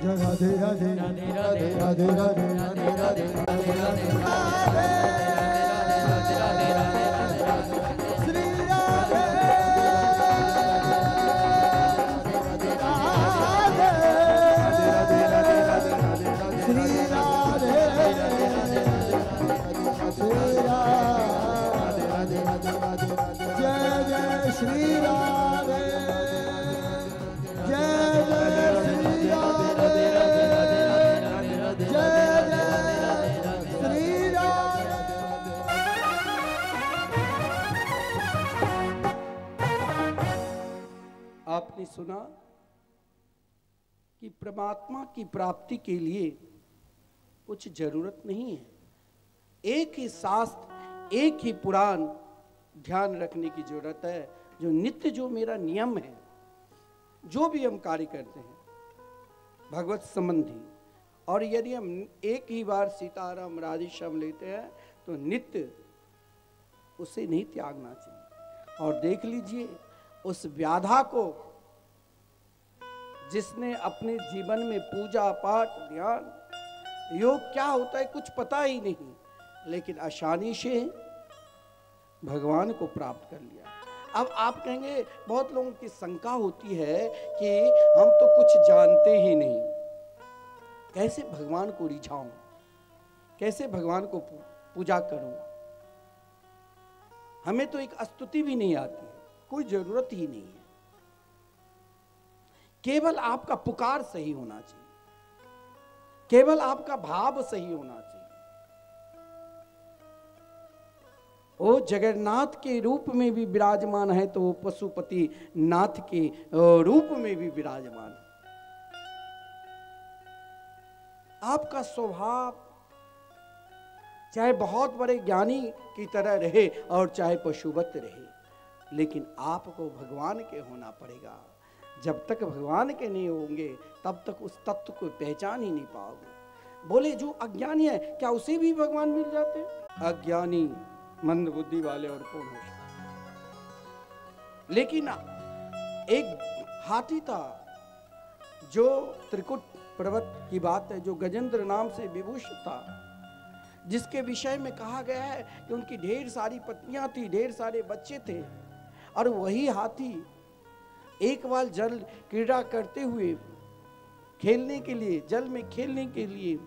राधे राधे राधे राधे राधे राधे राधे राधे राधे श्री राधे श्री राधे जय जय श्री राधे जय जय श्री राधे जय जय श्री राधे। आपने सुना कि परमात्मा की प्राप्ति के लिए कुछ जरूरत नहीं है, एक ही शास्त्र एक ही पुराण ध्यान रखने की जरूरत है। जो नित्य जो मेरा नियम है, जो भी हम कार्य करते हैं भगवत संबंधी, और यदि हम एक ही बार सीताराम राधे श्याम लेते हैं तो नित्य उसे नहीं त्यागना चाहिए। और देख लीजिए उस व्याधा को जिसने अपने जीवन में पूजा पाठ ध्यान योग क्या होता है कुछ पता ही नहीं, लेकिन आसानी से भगवान को प्राप्त कर लिया। अब आप कहेंगे, बहुत लोगों की शंका होती है कि हम तो कुछ जानते ही नहीं, कैसे भगवान को रिझाऊं, कैसे भगवान को पूजा करूं, हमें तो एक स्तुति भी नहीं आती है, कोई जरूरत ही नहीं है। केवल आपका पुकार सही होना चाहिए, केवल आपका भाव सही होना चाहिए। वो जगन्नाथ के रूप में भी विराजमान है तो वो पशुपति नाथ के रूप में भी विराजमान है। आपका स्वभाव चाहे बहुत बड़े ज्ञानी की तरह रहे और चाहे पशुवत रहे, लेकिन आपको भगवान के होना पड़ेगा। जब तक भगवान के नहीं होंगे तब तक उस तत्व को पहचान ही नहीं पाओगे। बोले जो अज्ञानी है क्या उसे भी भगवान मिल जाते हैं? अज्ञानी मंद बुद्धि वाले और कौन हो सकते। लेकिन एक हाथी था जो त्रिकुट पर्वत की बात है, जो गजेंद्र नाम से विभूषित था, जिसके विषय में कहा गया है कि उनकी ढेर सारी पत्नियां थी, ढेर सारे बच्चे थे, और वही हाथी एक बार जल क्रीड़ा करते हुए खेलने के लिए, जल में खेलने के लिए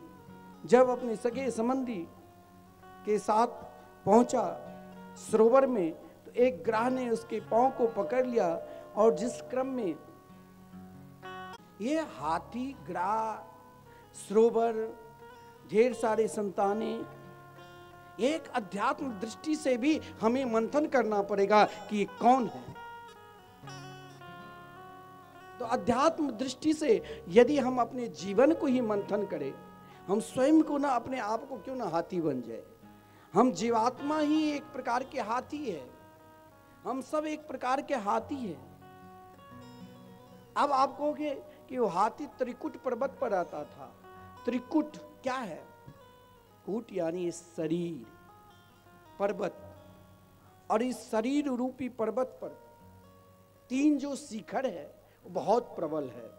जब अपने सगे संबंधी के साथ पहुंचा सरोवर में, तो एक ग्राह ने उसके पांव को पकड़ लिया, और जिस क्रम में ये हाथी, ग्राह, सरोवर, ढेर सारे संतानें, एक अध्यात्म दृष्टि से भी हमें मंथन करना पड़ेगा कि ये कौन है। तो अध्यात्म दृष्टि से यदि हम अपने जीवन को ही मंथन करें, हम स्वयं को ना, अपने आप को क्यों ना हाथी बन जाए। हम जीवात्मा ही एक प्रकार के हाथी है, हम सब एक प्रकार के हाथी है। अब आप कहोगे कि वो हाथी त्रिकुट पर्वत पर आता था। त्रिकुट क्या है? कूट यानी शरीर, पर्वत, और इस शरीर रूपी पर्वत पर तीन जो शिखर है वो बहुत प्रबल है।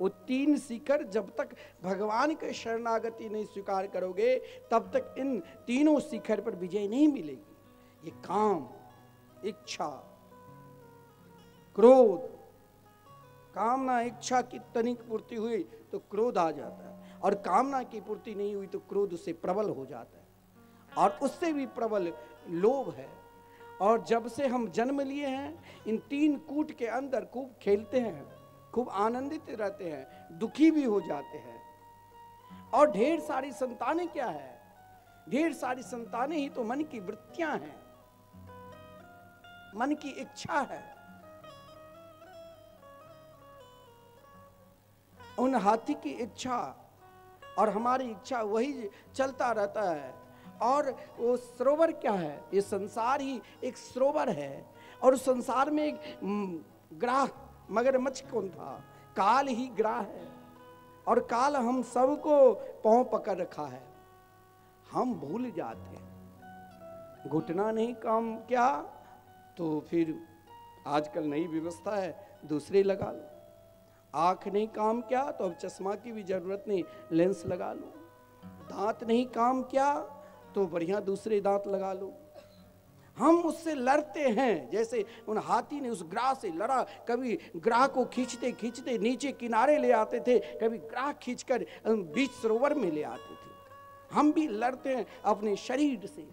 वो तीन शिखर जब तक भगवान के शरणागति नहीं स्वीकार करोगे तब तक इन तीनों शिखर पर विजय नहीं मिलेगी। ये काम, इच्छा, क्रोध, कामना, इच्छा की तनिक पूर्ति हुई तो क्रोध आ जाता है, और कामना की पूर्ति नहीं हुई तो क्रोध उससे प्रबल हो जाता है, और उससे भी प्रबल लोभ है। और जब से हम जन्म लिए हैं इन तीन कूट के अंदर खूब खेलते हैं, खूब आनंदित रहते हैं, दुखी भी हो जाते हैं, और ढेर सारी संतानें क्या है? ढेर सारी संतानें ही तो मन की वृत्तियां हैं, मन की इच्छा है। उन हाथी की इच्छा और हमारी इच्छा वही चलता रहता है। और वो सरोवर क्या है? ये संसार ही एक सरोवर है। और उस संसार में एक ग्राह मगरमच्छ कौन था? काल ही ग्राह है। और काल हम सबको पांव पकड़ रखा है। हम भूल जाते हैं। घुटना नहीं काम क्या तो फिर आजकल नई व्यवस्था है, दूसरे लगा लो। आंख नहीं काम क्या तो अब चश्मा की भी जरूरत नहीं, लेंस लगा लो। दांत नहीं काम क्या तो बढ़िया दूसरे दांत लगा लो। हम उससे लड़ते हैं जैसे उन हाथी ने उस ग्राह से लड़ा। कभी ग्राह को खींचते खींचते नीचे किनारे ले आते थे, कभी ग्राह खींचकर बीच सरोवर में ले आते थे। हम भी लड़ते हैं अपने शरीर से,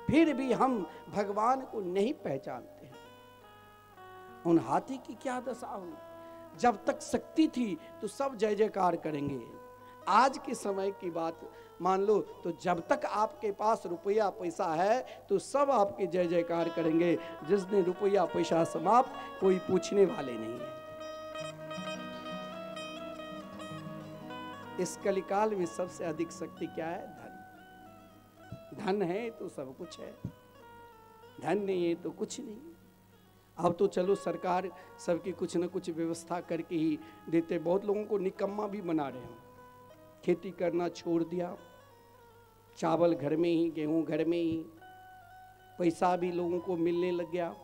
फिर भी हम भगवान को नहीं पहचानते हैं। उन हाथी की क्या दशा हुई? जब तक शक्ति थी तो सब जय जयकार करेंगे। आज के समय की बात मान लो तो जब तक आपके पास रुपया पैसा है तो सब आपके जय जयकार करेंगे। जिस दिन रुपया पैसा समाप्त, कोई पूछने वाले नहीं है। इस कलिकाल में सबसे अधिक शक्ति क्या है? धन। धन है तो सब कुछ है, धन नहीं है तो कुछ नहीं। अब तो चलो सरकार सबकी कुछ न कुछ व्यवस्था करके ही देते। बहुत लोगों को निकम्मा भी बना रहे हैं। खेती करना छोड़ दिया, चावल घर में ही, गेहूं घर में ही, पैसा भी लोगों को मिलने लग गया।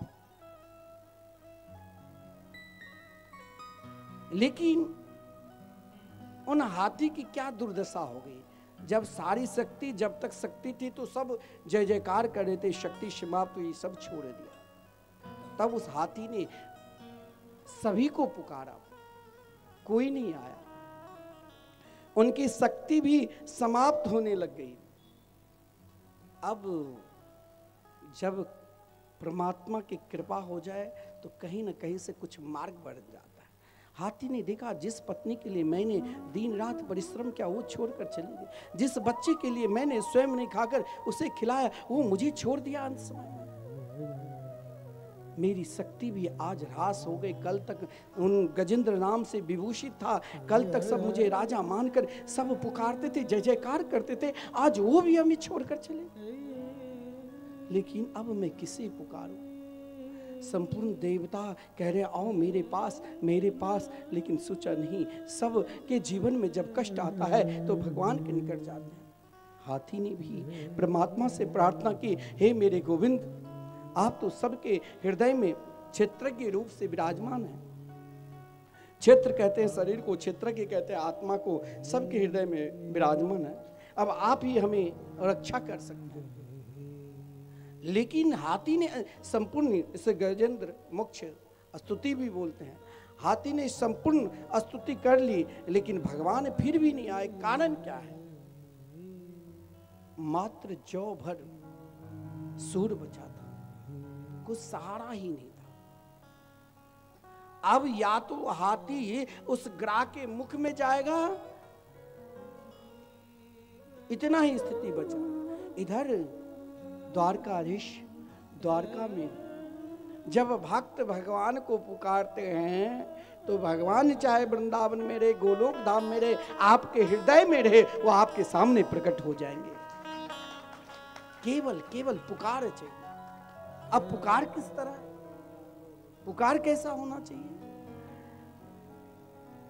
लेकिन उन हाथी की क्या दुर्दशा हो गई? जब सारी शक्ति, जब तक शक्ति थी तो सब जय जयकार कर रहे थे, शक्ति समाप्त हुई, सब छोड़ दिया। तब उस हाथी ने सभी को पुकारा, कोई नहीं आया। उनकी शक्ति भी समाप्त होने लग गई। अब जब परमात्मा की कृपा हो जाए तो कहीं ना कहीं से कुछ मार्ग बढ़ जाता है। हाथी ने देखा जिस पत्नी के लिए मैंने दिन रात परिश्रम किया वो छोड़कर चली गई। जिस बच्चे के लिए मैंने स्वयं नहीं खाकर उसे खिलाया वो मुझे छोड़ दिया अंत समय। मेरी शक्ति भी आज ह्रास हो गई। कल तक उन गजेंद्र नाम से विभूषित था, कल तक सब मुझे राजा मानकर सब पुकारते थे, जय जयकार करते थे, आज वो भी हमें छोड़कर चले। लेकिन अब मैं किसे पुकारूं? संपूर्ण देवता कह रहे आओ मेरे पास, मेरे पास, लेकिन सोचा नहीं सब के जीवन में जब कष्ट आता है तो भगवान के निकट जाते हैं। हाथी ने भी परमात्मा से प्रार्थना की, हे मेरे गोविंद, आप तो सबके हृदय में क्षेत्रज्ञ रूप से विराजमान हैं। क्षेत्र कहते हैं शरीर को, क्षेत्रज्ञ कहते हैं आत्मा को, सबके हृदय में विराजमान है। अब आप ही हमें रक्षा कर सकते हैं। लेकिन हाथी ने संपूर्ण, इसे गजेंद्र मोक्ष स्तुति भी बोलते हैं, हाथी ने संपूर्ण स्तुति कर ली लेकिन भगवान फिर भी नहीं आए। कारण क्या है? मात्र जौ भर सूर बचा था, कुछ सहारा ही नहीं था। अब या तो हाथी उस ग्राह के मुख में जाएगा, इतना ही स्थिति बचा। इधर द्वारकाधीश द्वारका में जब भक्त भगवान को पुकारते हैं तो भगवान चाहे वृंदावन में रहे, गोलोक धाम में रहे, आपके हृदय में रहे, वो आपके सामने प्रकट हो जाएंगे। केवल केवल पुकार चाहिए। अब पुकार किस तरह, पुकार कैसा होना चाहिए?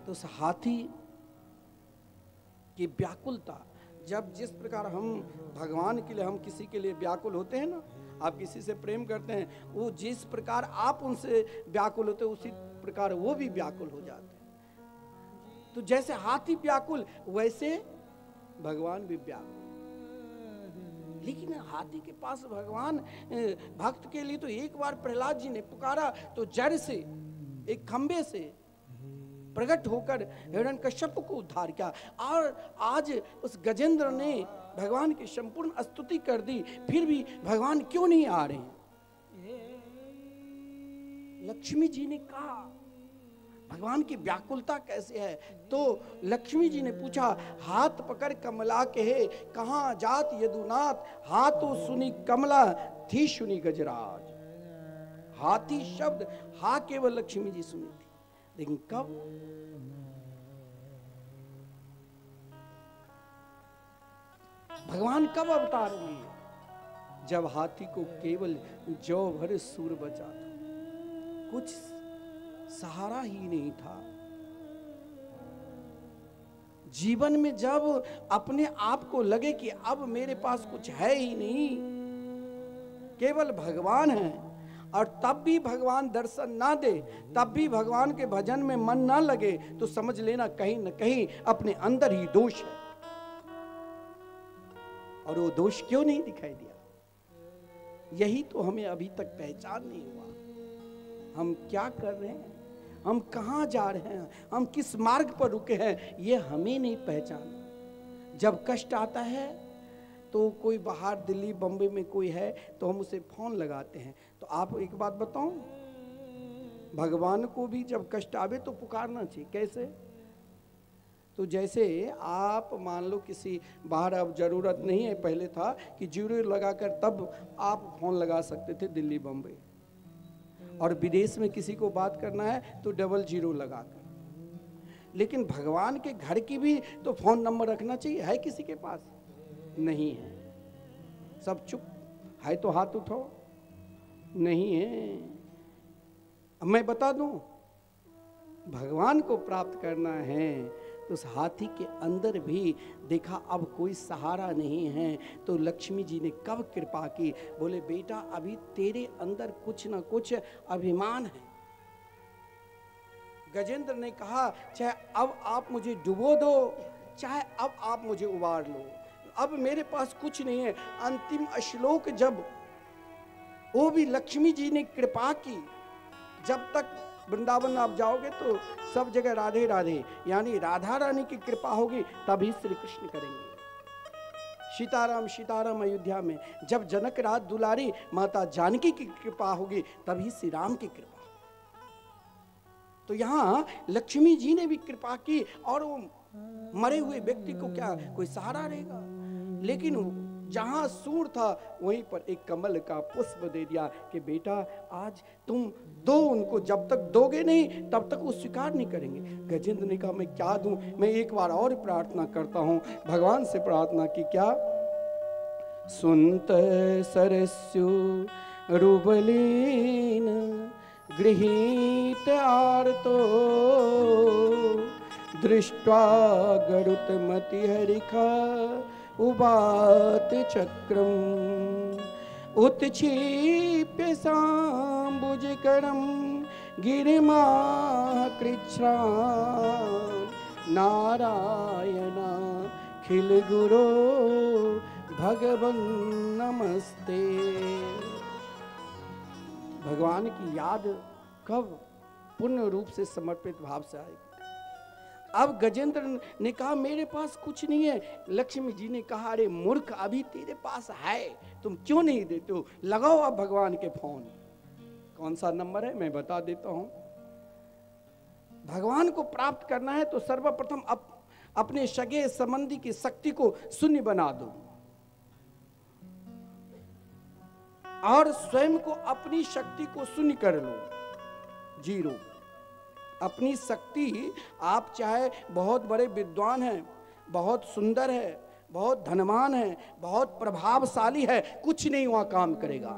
तो उस हाथी की व्याकुलता, जब जिस प्रकार हम भगवान के लिए, हम किसी के लिए व्याकुल होते हैं ना, आप किसी से प्रेम करते हैं, वो जिस प्रकार आप उनसे व्याकुल होते हैं उसी प्रकार वो भी व्याकुल हो जाते हैं। तो जैसे हाथी व्याकुल वैसे भगवान भी व्याकुल। लेकिन हाथी के पास भगवान भक्त के लिए तो एक बार प्रहलाद जी ने पुकारा तो जड़ से, एक खंबे से प्रकट होकर हिरण्यकश्यप को उद्धार किया। और आज उस गजेंद्र ने भगवान की संपूर्ण स्तुति कर दी, फिर भी भगवान क्यों नहीं आ रहे हैं? लक्ष्मी जी ने कहा भगवान की व्याकुलता कैसे है। तो लक्ष्मी जी ने पूछा, हाथ पकड़ कमला कहे कहाँ जात यदुनाथ, हाथों सुनी कमला थी सुनी गजराज। हाथी शब्द हा केवल लक्ष्मी जी सुनी थी, लेकिन कब? भगवान कब अवतार हुए? जब हाथी को केवल जौ भर सूर बचा था, कुछ सहारा ही नहीं था। जीवन में जब अपने आप को लगे कि अब मेरे पास कुछ है ही नहीं, केवल भगवान है, और तब भी भगवान दर्शन ना दे, तब भी भगवान के भजन में मन ना लगे, तो समझ लेना कहीं न कहीं अपने अंदर ही दोष है। और वो दोष क्यों नहीं दिखाई दिया? यही तो हमें अभी तक पहचान नहीं हुआ। हम क्या कर रहे हैं, हम कहाँ जा रहे हैं, हम किस मार्ग पर रुके हैं, ये हमें नहीं पहचाना। जब कष्ट आता है तो कोई बाहर दिल्ली बम्बई में कोई है तो हम उसे फोन लगाते हैं। तो आप एक बात बताऊं, भगवान को भी जब कष्ट आवे तो पुकारना चाहिए। कैसे? तो जैसे आप मान लो किसी बाहर, अब जरूरत नहीं है, पहले था कि जीरो लगाकर तब आप फोन लगा सकते थे दिल्ली बम्बई, और विदेश में किसी को बात करना है तो 00 लगाकर। लेकिन भगवान के घर की भी तो फोन नंबर रखना चाहिए। है किसी के पास? नहीं है, सब चुप है। तो हाथ उठाओ। नहीं है। अब मैं बता दूं, भगवान को प्राप्त करना है तो उस हाथी के अंदर भी देखा अब कोई सहारा नहीं है, तो लक्ष्मी जी ने कब कृपा की, बोले बेटा अभी तेरे अंदर कुछ ना कुछ अभिमान है। गजेंद्र ने कहा चाहे अब आप मुझे डुबो दो, चाहे अब आप मुझे उबार लो, अब मेरे पास कुछ नहीं है। अंतिम श्लोक जब वो भी लक्ष्मी जी ने कृपा की, जब तक वृंदावन आप जाओगे तो सब जगह राधे राधे, यानी राधा रानी की कृपा होगी तभी श्री कृष्ण करेंगे। सीताराम सीताराम अयोध्या में जब जनक राज दुलारी माता जानकी की कृपा होगी तभी श्री राम की कृपा। तो यहाँ लक्ष्मी जी ने भी कृपा की, और वो मरे हुए व्यक्ति को क्या कोई सहारा रहेगा? लेकिन जहां सूर था वहीं पर एक कमल का पुष्प दे दिया कि बेटा आज तुम दो उनको, जब तक दोगे नहीं तब तक वो स्वीकार नहीं करेंगे। गजेंद्र ने कहा मैं क्या दूं? मैं एक बार और प्रार्थना करता हूं। भगवान से प्रार्थना की क्या? सुनत सरस्यु रुबलीन गृहीत आर्तो दृष्ट्वा गरुतमति हरिखा उबात चक्रम उत्क्षिप्य सांबुजकरम गिरिमा कृच्छ्रा नारायणा खिल गुरो भगवन् नमस्ते। भगवान की याद कब पूर्ण रूप से समर्पित भाव से आएगी? अब गजेंद्र ने कहा मेरे पास कुछ नहीं है। लक्ष्मी जी ने कहा अरे मूर्ख, अभी तेरे पास है, तुम क्यों नहीं देते हो? लगाओ आप भगवान के फोन। कौन सा नंबर है मैं बता देता हूं। भगवान को प्राप्त करना है तो सर्वप्रथम अपने सगे संबंधी की शक्ति को शून्य बना दो, और स्वयं को अपनी शक्ति को शून्य कर लो, 0। अपनी शक्ति, आप चाहे बहुत बड़े विद्वान हैं, बहुत सुंदर है, बहुत धनवान है, बहुत प्रभावशाली है, कुछ नहीं वहां काम करेगा।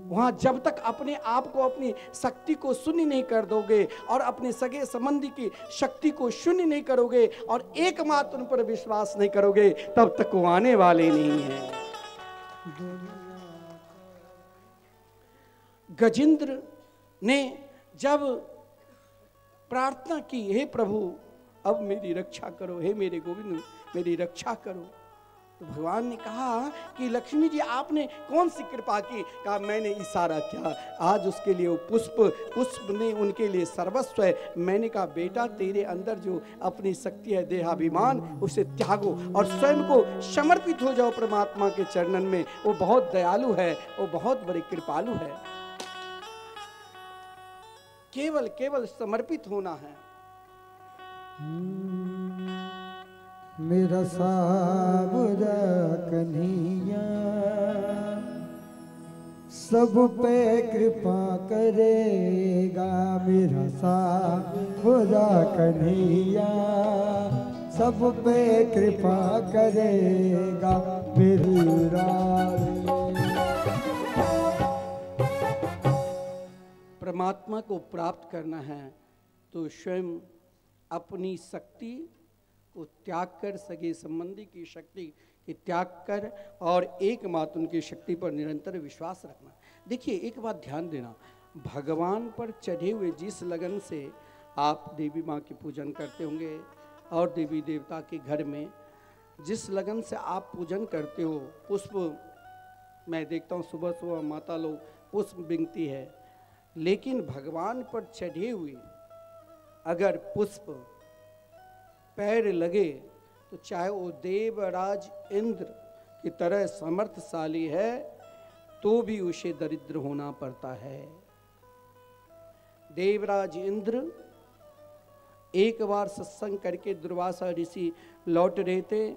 वहां जब तक अपने आप को, अपनी शक्ति को शून्य नहीं कर दोगे और अपने सगे संबंधी की शक्ति को शून्य नहीं करोगे और एकमात्र उन पर विश्वास नहीं करोगे, तब तक वो आने वाले नहीं है। गजेंद्र ने जब प्रार्थना की, हे प्रभु अब मेरी रक्षा करो, हे मेरे गोविंद मेरी रक्षा करो, तो भगवान ने कहा कि लक्ष्मी जी आपने कौन सी कृपा की? कहा मैंने इशारा किया, आज उसके लिए वो पुष्प ने उनके लिए सर्वस्व है। मैंने कहा बेटा तेरे अंदर जो अपनी शक्ति है, देहाभिमान, उसे त्यागो और स्वयं को समर्पित हो जाओ परमात्मा के चरणन में। वो बहुत दयालु है, वो बहुत बड़ी कृपालु है। केवल केवल समर्पित होना है। मेरा सावरा कन्हैया सब पे कृपा करेगा, मेरा सावरा कन्हैया सब पे कृपा करेगा, मेरी परमात्मा को प्राप्त करना है तो स्वयं अपनी शक्ति को त्याग कर, सगे संबंधी की शक्ति की त्याग कर और एकमात्र उनकी शक्ति पर निरंतर विश्वास रखना। देखिए एक बात ध्यान देना, भगवान पर चढ़े हुए जिस लगन से आप देवी माँ की पूजन करते होंगे और देवी देवता के घर में जिस लगन से आप पूजन करते हो, पुष्प मैं देखता हूँ सुबह सुबह माता लोग पुष्प बिकती है, लेकिन भगवान पर चढ़े हुए अगर पुष्प पैर लगे तो चाहे वो देवराज इंद्र की तरह समर्थशाली है तो भी उसे दरिद्र होना पड़ता है। देवराज इंद्र एक बार सत्संग करके दुर्वासा ऋषि लौट रहे थे।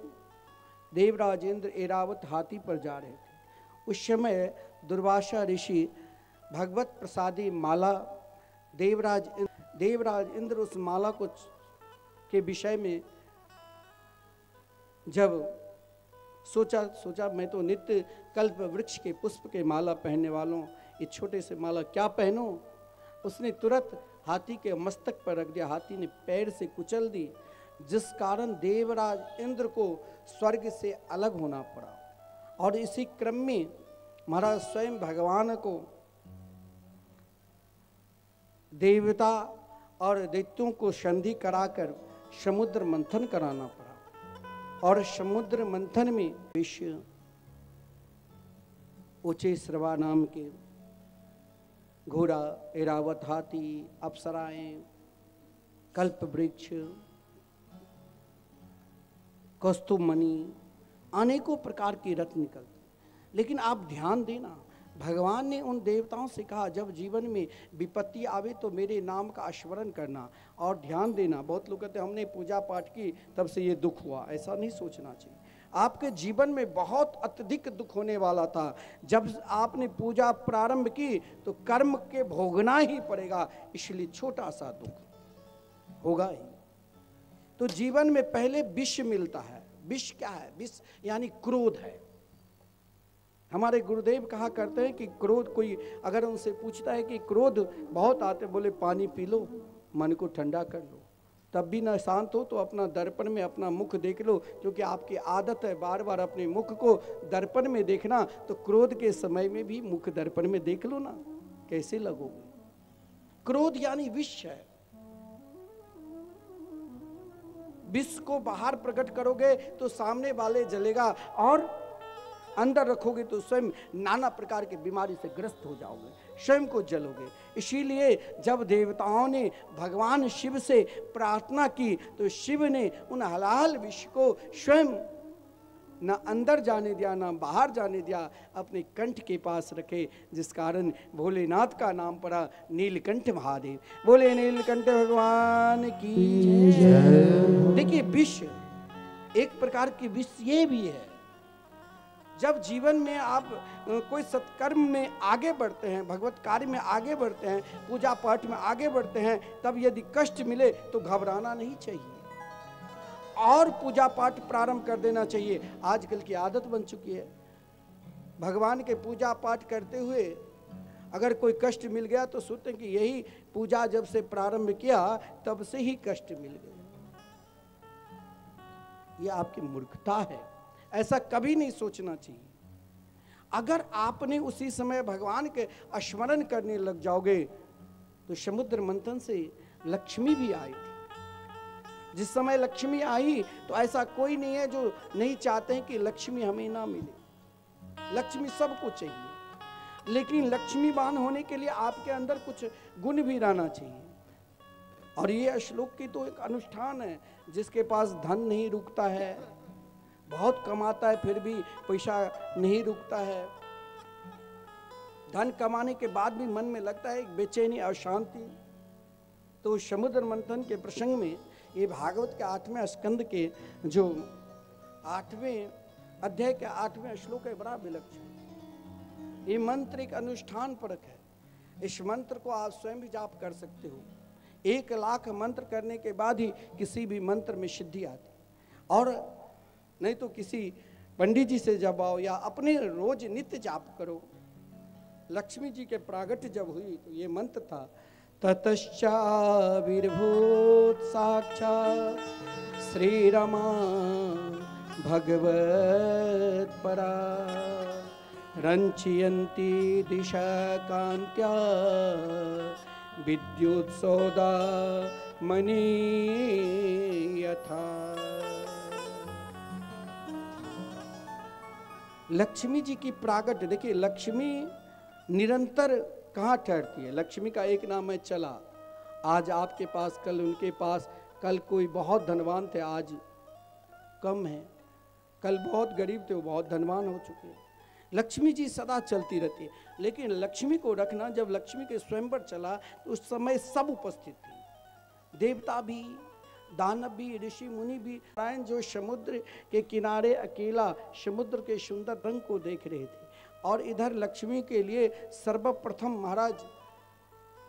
देवराज इंद्र ऐरावत हाथी पर जा रहे थे। उस समय दुर्वासा ऋषि भगवत प्रसादी माला देवराज इंद्र उस माला को के विषय में जब सोचा मैं तो नित्य कल्प वृक्ष के पुष्प के माला पहनने वालों, ये छोटे से माला क्या पहनूं। उसने तुरंत हाथी के मस्तक पर रख दिया, हाथी ने पैर से कुचल दी, जिस कारण देवराज इंद्र को स्वर्ग से अलग होना पड़ा। और इसी क्रम में महाराज स्वयं भगवान को देवता और दैत्यों को संधि कराकर समुद्र मंथन कराना पड़ा। और समुद्र मंथन में विश्व ऊंचे श्रवा नाम के घोड़ा, ऐरावत हाथी, अप्सराएं, कल्प वृक्ष, कौस्तुभमणि, अनेकों प्रकार के रत्न निकलते। लेकिन आप ध्यान देना, भगवान ने उन देवताओं से कहा जब जीवन में विपत्ति आवे तो मेरे नाम का स्मरण करना। और ध्यान देना, बहुत लोग कहते हैं हमने पूजा पाठ की तब से ये दुख हुआ, ऐसा नहीं सोचना चाहिए। आपके जीवन में बहुत अत्यधिक दुख होने वाला था, जब आपने पूजा प्रारंभ की तो कर्म के भोगना ही पड़ेगा, इसलिए छोटा सा दुख होगा ही। तो जीवन में पहले विष मिलता है। विष क्या है? विष यानी क्रोध है। हमारे गुरुदेव कहा करते हैं कि क्रोध, कोई अगर उनसे पूछता है कि क्रोध बहुत आते, बोले पानी पी लो, मन को ठंडा कर लो। तब भी ना शांत हो तो अपना दर्पण में अपना मुख देख लो, क्योंकि आपकी आदत है बार बार अपने मुख को दर्पण में देखना। तो क्रोध के समय में भी मुख दर्पण में देख लो ना, कैसे लगोगे। क्रोध यानी विष है। विष को बाहर प्रकट करोगे तो सामने वाले जलेगा, और अंदर रखोगे तो स्वयं नाना प्रकार की बीमारी से ग्रस्त हो जाओगे, स्वयं को जलोगे। इसीलिए जब देवताओं ने भगवान शिव से प्रार्थना की तो शिव ने उन हलाल विष को स्वयं न अंदर जाने दिया न बाहर जाने दिया, अपने कंठ के पास रखे, जिस कारण भोलेनाथ का नाम पड़ा नीलकंठ महादेव। बोले नीलकंठ भगवान की जय। देखिए विष एक प्रकार की विष ये भी है। जब जीवन में आप कोई सत्कर्म में आगे बढ़ते हैं, भगवत कार्य में आगे बढ़ते हैं, पूजा पाठ में आगे बढ़ते हैं, तब यदि कष्ट मिले तो घबराना नहीं चाहिए और पूजा पाठ प्रारंभ कर देना चाहिए। आजकल की आदत बन चुकी है, भगवान के पूजा पाठ करते हुए अगर कोई कष्ट मिल गया तो सोचते हैं कि यही पूजा जब से प्रारंभ किया तब से ही कष्ट मिल गए। ये आपकी मूर्खता है, ऐसा कभी नहीं सोचना चाहिए। अगर आपने उसी समय भगवान के स्मरण करने लग जाओगे तो समुद्र मंथन से लक्ष्मी भी आई थी। जिस समय लक्ष्मी आई तो ऐसा कोई नहीं है जो नहीं चाहते हैं कि लक्ष्मी हमें ना मिले। लक्ष्मी सबको चाहिए, लेकिन लक्ष्मीवान होने के लिए आपके अंदर कुछ गुण भी रहना चाहिए। और ये श्लोक की तो एक अनुष्ठान है, जिसके पास धन नहीं रुकता है, बहुत कमाता है फिर भी पैसा नहीं रुकता है, धन कमाने के बाद भी मन में लगता है एक बेचैनी, अशांति, तो समुद्र मंथन के प्रसंग में ये भागवत के 8वें स्कंद के जो 8वें अध्याय के 8वें श्लोक है, बड़ा विलक्षण। ये मंत्र एक अनुष्ठान परक है। इस मंत्र को आप स्वयं भी जाप कर सकते हो। 1 लाख मंत्र करने के बाद ही किसी भी मंत्र में सिद्धि आती, और नहीं तो किसी पंडित जी से जपाओ या अपने रोज नित्य जाप करो। लक्ष्मी जी के प्रागट्य जब हुई तो ये मंत्र था, ततश्चाविर्भूत साक्षात् श्री रमा भगवत परा रंचयन्ती दिशा कांत्या विद्युत सौदा मणि यथा। लक्ष्मी जी की प्रागट्य देखिए, लक्ष्मी निरंतर कहाँ ठहरती है? लक्ष्मी का एक नाम है चला। आज आपके पास, कल उनके पास, कल कोई बहुत धनवान थे, आज कम है, कल बहुत गरीब थे, वो बहुत धनवान हो चुके हैं। लक्ष्मी जी सदा चलती रहती है, लेकिन लक्ष्मी को रखना, जब लक्ष्मी के स्वयंवर चला तो उस समय सब उपस्थित थे, देवता भी, दानव भी, ऋषि मुनि भी। नारायण जो समुद्र के किनारे अकेला समुद्र के सुंदर रंग को देख रहे थे, और इधर लक्ष्मी के लिए सर्वप्रथम महाराज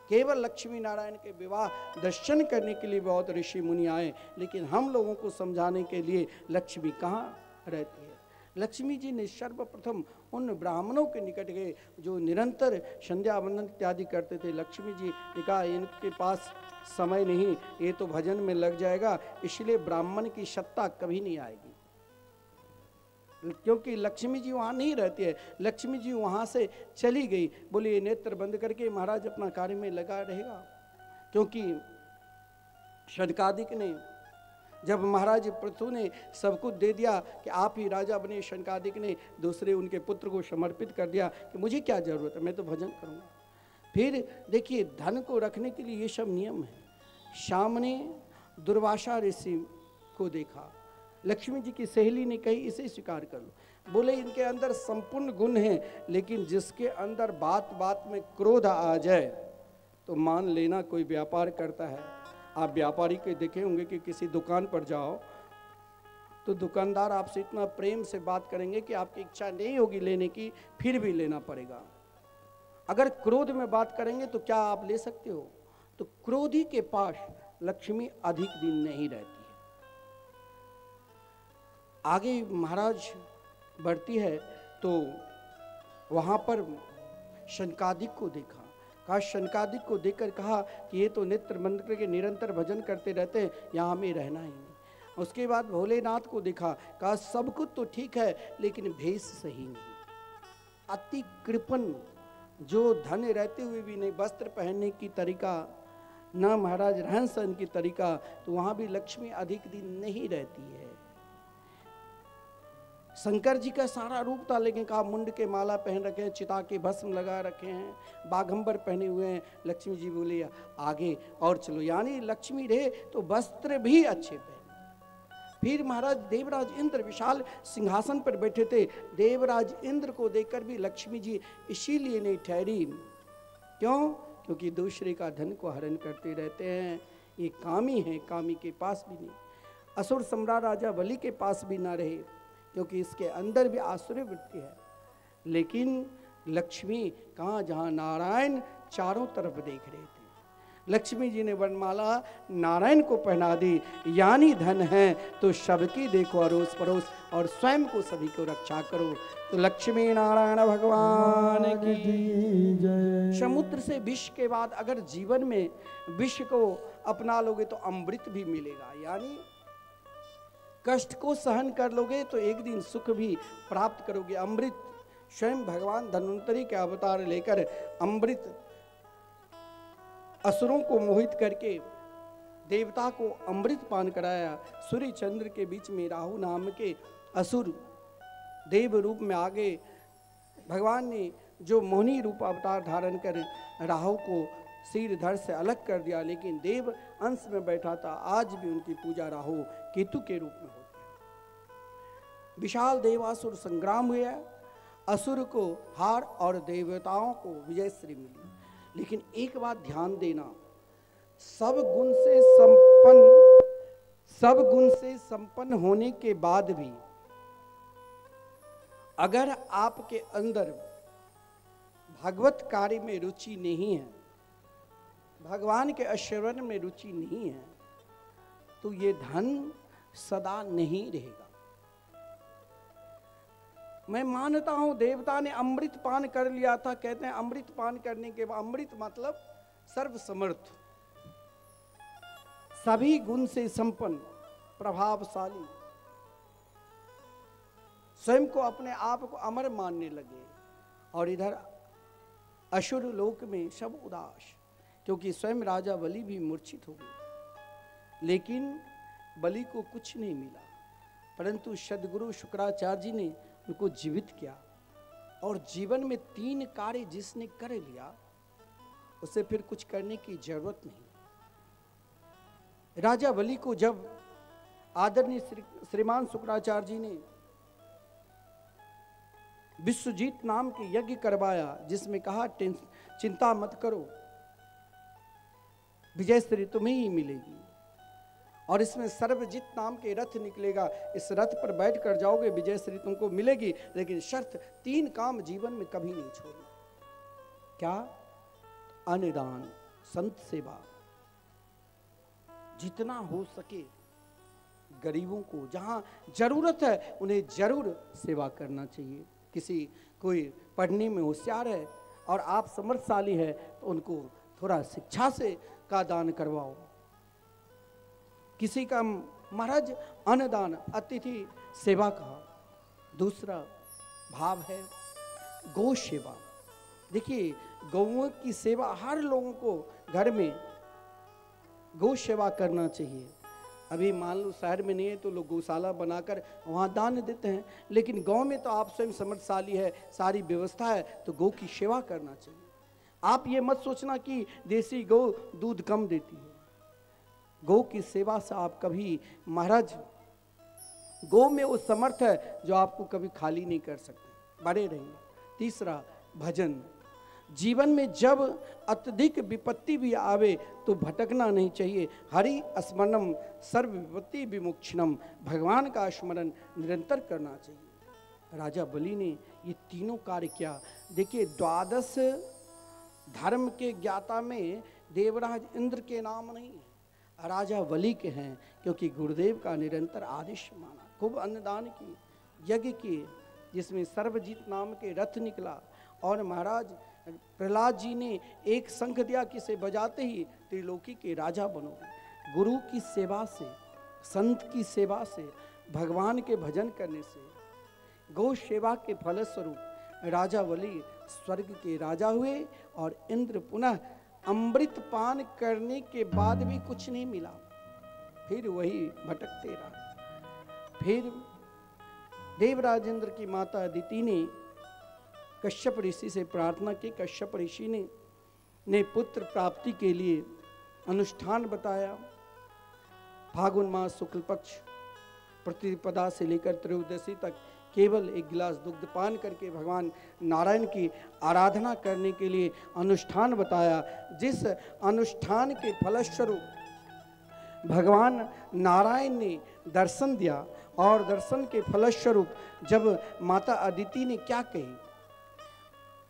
केवल लक्ष्मी नारायण के विवाह दर्शन करने के लिए बहुत ऋषि मुनि आए, लेकिन हम लोगों को समझाने के लिए लक्ष्मी कहाँ रहती है। लक्ष्मी जी ने सर्वप्रथम उन ब्राह्मणों के निकट गए जो निरंतर संध्या वंदन इत्यादि करते थे। लक्ष्मी जी ने कहा, इनके पास समय नहीं, ये तो भजन में लग जाएगा, इसलिए ब्राह्मण की सत्ता कभी नहीं आएगी, क्योंकि लक्ष्मी जी वहाँ नहीं रहती है। लक्ष्मी जी वहाँ से चली गई। बोले ये नेत्र बंद करके महाराज अपना कार्य में लगा रहेगा, क्योंकि शनकादिक ने, जब महाराज पृथु ने सब कुछ दे दिया कि आप ही राजा बने, शनकादिक ने दूसरे उनके पुत्र को समर्पित कर दिया कि मुझे क्या जरूरत है, मैं तो भजन करूँगा। फिर देखिए, धन को रखने के लिए ये सब नियम है। श्याम ने दुर्वासा ऋषि को देखा, लक्ष्मी जी की सहेली ने कही इसे स्वीकार कर लो। बोले इनके अंदर संपूर्ण गुण हैं, लेकिन जिसके अंदर बात बात में क्रोध आ जाए तो मान लेना कोई व्यापार करता है। आप व्यापारी के देखे होंगे कि किसी दुकान पर जाओ तो दुकानदार आपसे इतना प्रेम से बात करेंगे कि आपकी इच्छा नहीं होगी लेने की, फिर भी लेना पड़ेगा। अगर क्रोध में बात करेंगे तो क्या आप ले सकते हो? तो क्रोधी के पास लक्ष्मी अधिक दिन नहीं रहती है। आगे महाराज बढ़ती है तो वहाँ पर शनकादिक को देखा। कहा, शनकादिक को देखकर कहा कि ये तो नेत्र बंद करके निरंतर भजन करते रहते हैं, यहाँ हमें रहना ही नहीं। उसके बाद भोलेनाथ को देखा, कहा सब कुछ तो ठीक है लेकिन भेष सही नहीं। अति कृपण, जो धन रहते हुए भी नहीं, वस्त्र पहनने की तरीका ना महाराज रहन सहन की तरीका, तो वहाँ भी लक्ष्मी अधिक दिन नहीं रहती है। शंकर जी का सारा रूप था, लेकिन कहा मुंड के माला पहन रखे हैं, चिता के भस्म लगा रखे हैं, बाघंबर पहने हुए हैं। लक्ष्मी जी बोले आगे और चलो, यानी लक्ष्मी रहे तो वस्त्र भी अच्छे पहने। फिर महाराज देवराज इंद्र विशाल सिंहासन पर बैठे थे। देवराज इंद्र को देखकर भी लक्ष्मी जी इसीलिए नहीं ठहरी, क्यों? क्योंकि दूसरे का धन को हरण करते रहते हैं, ये कामी है, कामी के पास भी नहीं। असुर सम्राट राजा बलि के पास भी ना रहे, क्योंकि इसके अंदर भी आसुरी वृत्ति है। लेकिन लक्ष्मी कहाँ, जहाँ नारायण चारों तरफ देख रहे थे। लक्ष्मी जी ने वनमाला नारायण को पहना दी, यानी धन है तो सबकी देखो अरोस परोस और स्वयं को सभी को रक्षा करो। तो लक्ष्मी नारायण भगवान की जय। समुद्र से विष के बाद अगर जीवन में विष को अपना लोगे तो अमृत भी मिलेगा, यानी कष्ट को सहन कर लोगे तो एक दिन सुख भी प्राप्त करोगे। अमृत, स्वयं भगवान धन्वंतरी के अवतार लेकर अमृत असुरों को मोहित करके देवता को अमृत पान कराया। सूर्य चंद्र के बीच में राहु नाम के असुर देव रूप में आ गए। भगवान ने जो मोहिनी रूप अवतार धारण कर राहु को सिर धड़ से अलग कर दिया, लेकिन देव अंश में बैठा था। आज भी उनकी पूजा राहु केतु के रूप में होती है। विशाल देवासुर संग्राम हुआ, असुर को हार और देवताओं को विजय श्री मिली। लेकिन एक बात ध्यान देना, सब गुण से संपन्न होने के बाद भी अगर आपके अंदर भगवत कार्य में रुचि नहीं है, भगवान के आश्रवण में रुचि नहीं है, तो ये धन सदा नहीं रहेगा। मैं मानता हूं देवता ने अमृत पान कर लिया था, कहते हैं अमृत पान करने के बाद, अमृत मतलब सर्वसमर्थ, सभी गुण से संपन्न, प्रभावशाली, स्वयं को अपने आप को अमर मानने लगे। और इधर असुर लोक में सब उदास, क्योंकि स्वयं राजा बलि भी मूर्छित हो गए, लेकिन बलि को कुछ नहीं मिला, परंतु सद्गुरु शुक्राचार्य जी ने उनको जीवित किया। और जीवन में 3 कार्य जिसने कर लिया, उसे फिर कुछ करने की जरूरत नहीं। राजा बलि को जब आदरणीय श्रीमान शुक्राचार्य जी ने विश्वजीत नाम के यज्ञ करवाया, जिसमें कहा चिंता मत करो, विजय श्री तुम्हें ही मिलेगी, और इसमें सर्वजित नाम के रथ निकलेगा, इस रथ पर बैठ कर जाओगे, विजय श्री तुमको मिलेगी, लेकिन शर्त 3 काम जीवन में कभी नहीं छोड़ना। क्या? अन्नदान, संत सेवा, जितना हो सके गरीबों को जहां जरूरत है उन्हें जरूर सेवा करना चाहिए। कोई पढ़ने में होशियार है और आप समर्थशाली है, तो उनको थोड़ा शिक्षा से का दान करवाओ। किसी का महाराज अन्नदान, अतिथि सेवा का। दूसरा भाव है गौ सेवा। देखिए, गौओं की सेवा, हर लोगों को घर में गौ सेवा करना चाहिए। अभी मान लो शहर में नहीं है तो लोग गौशाला बनाकर वहाँ दान देते हैं, लेकिन गांव में तो आप स्वयं समर्थशाली है, सारी व्यवस्था है, तो गौ की सेवा करना चाहिए। आप ये मत सोचना कि देसी गौ दूध कम देती है। गौ की सेवा से आप कभी, महाराज गौ में वो समर्थ है जो आपको कभी खाली नहीं कर सकते, बड़े रहेंगे। तीसरा भजन। जीवन में जब अत्यधिक विपत्ति भी आवे तो भटकना नहीं चाहिए। हरि स्मरणम सर्व विपत्ति विमुक्षणम, भगवान का स्मरण निरंतर करना चाहिए। राजा बलि ने ये तीनों कार्य किया। देखिए, 12 धर्म के ज्ञाता में देवराज इंद्र के नाम नहीं है, राजा बलि के हैं, क्योंकि गुरुदेव का निरंतर आदेश माना। खूब अन्नदान किए, यज्ञ किए, जिसमें सर्वजीत नाम के रथ निकला, और महाराज प्रहलाद जी ने एक शंख दिया कि इसे बजाते ही त्रिलोकी के राजा बनोगे। गुरु की सेवा से, संत की सेवा से, भगवान के भजन करने से, गौ सेवा के फलस्वरूप राजा बलि स्वर्ग के राजा हुए। और इंद्र पुनः अमृत पान करने के बाद भी कुछ नहीं मिला, फिर वही भटकते रहा। फिर देवराज इंद्र की माता अदिति ने कश्यप ऋषि से प्रार्थना की। कश्यप ऋषि ने पुत्र प्राप्ति के लिए अनुष्ठान बताया। फागुन मास शुक्ल पक्ष प्रतिपदा से लेकर त्रयोदशी तक केवल 1 गिलास दुग्ध पान करके भगवान नारायण की आराधना करने के लिए अनुष्ठान बताया, जिस अनुष्ठान के फलस्वरूप भगवान नारायण ने दर्शन दिया। और दर्शन के फलस्वरूप जब माता अदिति ने क्या कही,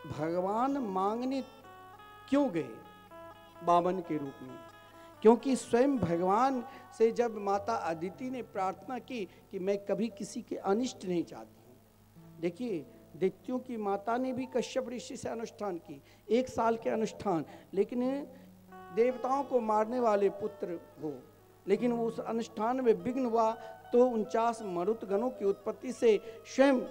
भगवान मांगने क्यों गए बामन के रूप में, क्योंकि स्वयं भगवान से जब माता अदिति ने प्रार्थना की कि मैं कभी किसी के अनिष्ट नहीं चाहती हूँ। देखिए, दैत्यों की माता ने भी कश्यप ऋषि से अनुष्ठान की, 1 साल के अनुष्ठान, लेकिन देवताओं को मारने वाले पुत्र हो, लेकिन वो उस अनुष्ठान में विघ्न हुआ तो 49 मरुतगणों की उत्पत्ति से स्वयं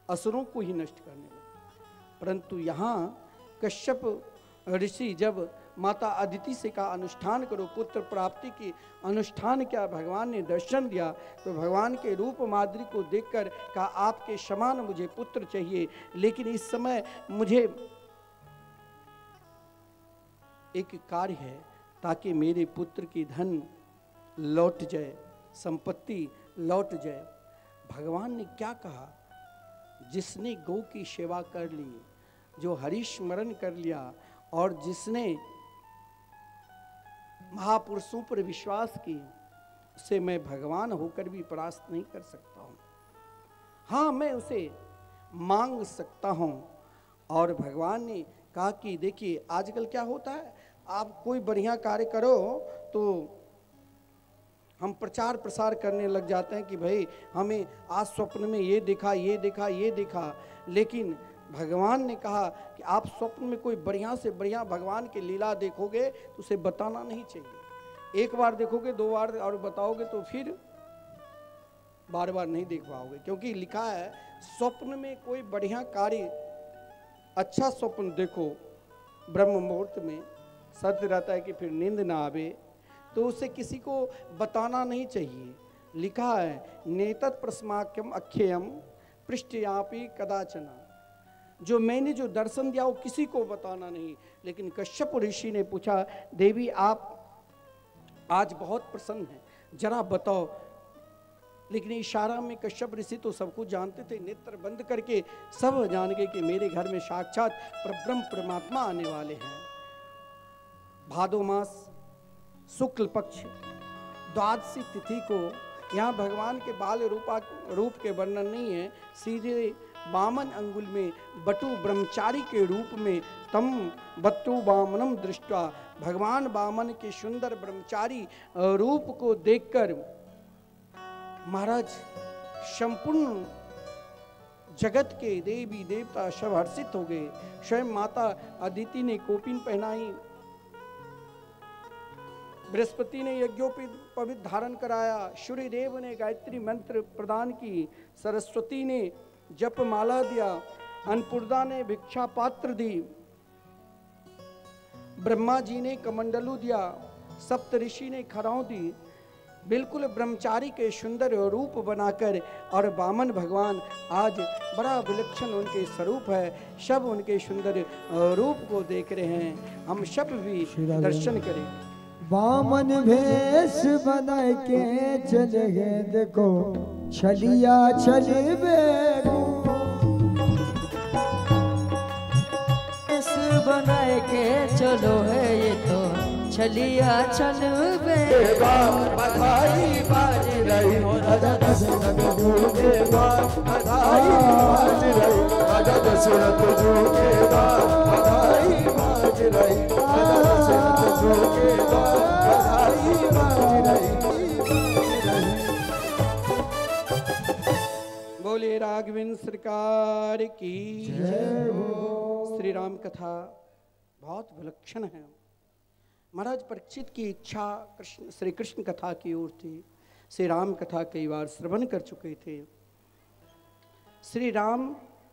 असुरों को ही नष्ट करने लगे। परंतु यहाँ कश्यप ऋषि जब माता अदिति से कहा अनुष्ठान करो, पुत्र प्राप्ति की अनुष्ठान किया, भगवान ने दर्शन दिया, तो भगवान के रूप माधुरी को देखकर कहा आपके समान मुझे पुत्र चाहिए, लेकिन इस समय मुझे एक कार्य है ताकि मेरे पुत्र की धन लौट जाए, संपत्ति लौट जाए। भगवान ने क्या कहा, जिसने गौ की सेवा कर ली, जो हरि स्मरण कर लिया, और जिसने महापुरुषों पर विश्वास की, उसे मैं भगवान होकर भी परास्त नहीं कर सकता हूँ। हाँ, मैं उसे मांग सकता हूँ। और भगवान ने कहा कि देखिए आजकल क्या होता है, आप कोई बढ़िया कार्य करो तो हम प्रचार प्रसार करने लग जाते हैं कि भाई हमें आज स्वप्न में ये दिखा, ये दिखा, ये दिखा। लेकिन भगवान ने कहा कि आप स्वप्न में कोई बढ़िया से बढ़िया भगवान की लीला देखोगे तो उसे बताना नहीं चाहिए। एक बार देखोगे, दो बार और बताओगे तो फिर बार बार नहीं देख पाओगे, क्योंकि लिखा है स्वप्न में कोई बढ़िया कार्य, अच्छा स्वप्न देखो ब्रह्म मुहूर्त में, सत्य रहता है कि फिर नींद ना आवे, तो उसे किसी को बताना नहीं चाहिए। लिखा है नेतत् प्रस्माक्यम अख्ययम पृष्ठयापि कदाचना, जो मैंने जो दर्शन दिया वो किसी को बताना नहीं। लेकिन कश्यप ऋषि ने पूछा, देवी आप आज बहुत प्रसन्न हैं, जरा बताओ। लेकिन इशारा में कश्यप ऋषि तो सब कुछ जानते थे, नेत्र बंद करके सब जान गए कि मेरे घर में साक्षात परब्रह्म परमात्मा आने वाले हैं। भादो मास शुक्ल पक्ष द्वादशी तिथि को, यहाँ भगवान के बाल रूप के वर्णन नहीं है, सीधे वामन अंगुल में बटु ब्रह्मचारी के रूप में तम बट्टु वामनम दृष्टवा, भगवान वामन के सुंदर ब्रह्मचारी रूप को देखकर महाराज संपूर्ण जगत के देवी देवता सब हर्षित हो गए। स्वयं माता अदिति ने कोपिन पहनाई, बृहस्पति ने यज्ञोपवीत धारण कराया, सूर्य देव ने गायत्री मंत्र प्रदान की, सरस्वती ने जप माला दिया, अन्नपूर्णा ने भिक्षा पात्र दी, ब्रह्मा जी ने कमंडलू दिया, सप्त ऋषि ने खराव दी। बिल्कुल ब्रह्मचारी के सुंदर रूप बनाकर, और वामन भगवान आज बड़ा विलक्षण उनके स्वरूप है। सब उनके सुंदर रूप को देख रहे हैं, हम सब भी दर्शन करें। वामन भेष बना के चले गए, देखो छलिया छलबे बनाए के चलो है ये तो छलिया छलबे, बधाई बाज रही राजा दशरथ जू के बाद, बधाई बाज रही राजा दशरथ जू के बाद, बधाई बाज रही राजा दशरथ जू के बाद, बधाई बाज रही। बोले राघवेंद्र सरकार की जय हो। श्री राम कथा बहुत विलक्षण है। महाराज परीक्षित की इच्छा कृष्ण श्री कृष्ण कथा की ओर थी। श्री राम कथा कई बार श्रवण कर चुके थे। श्री राम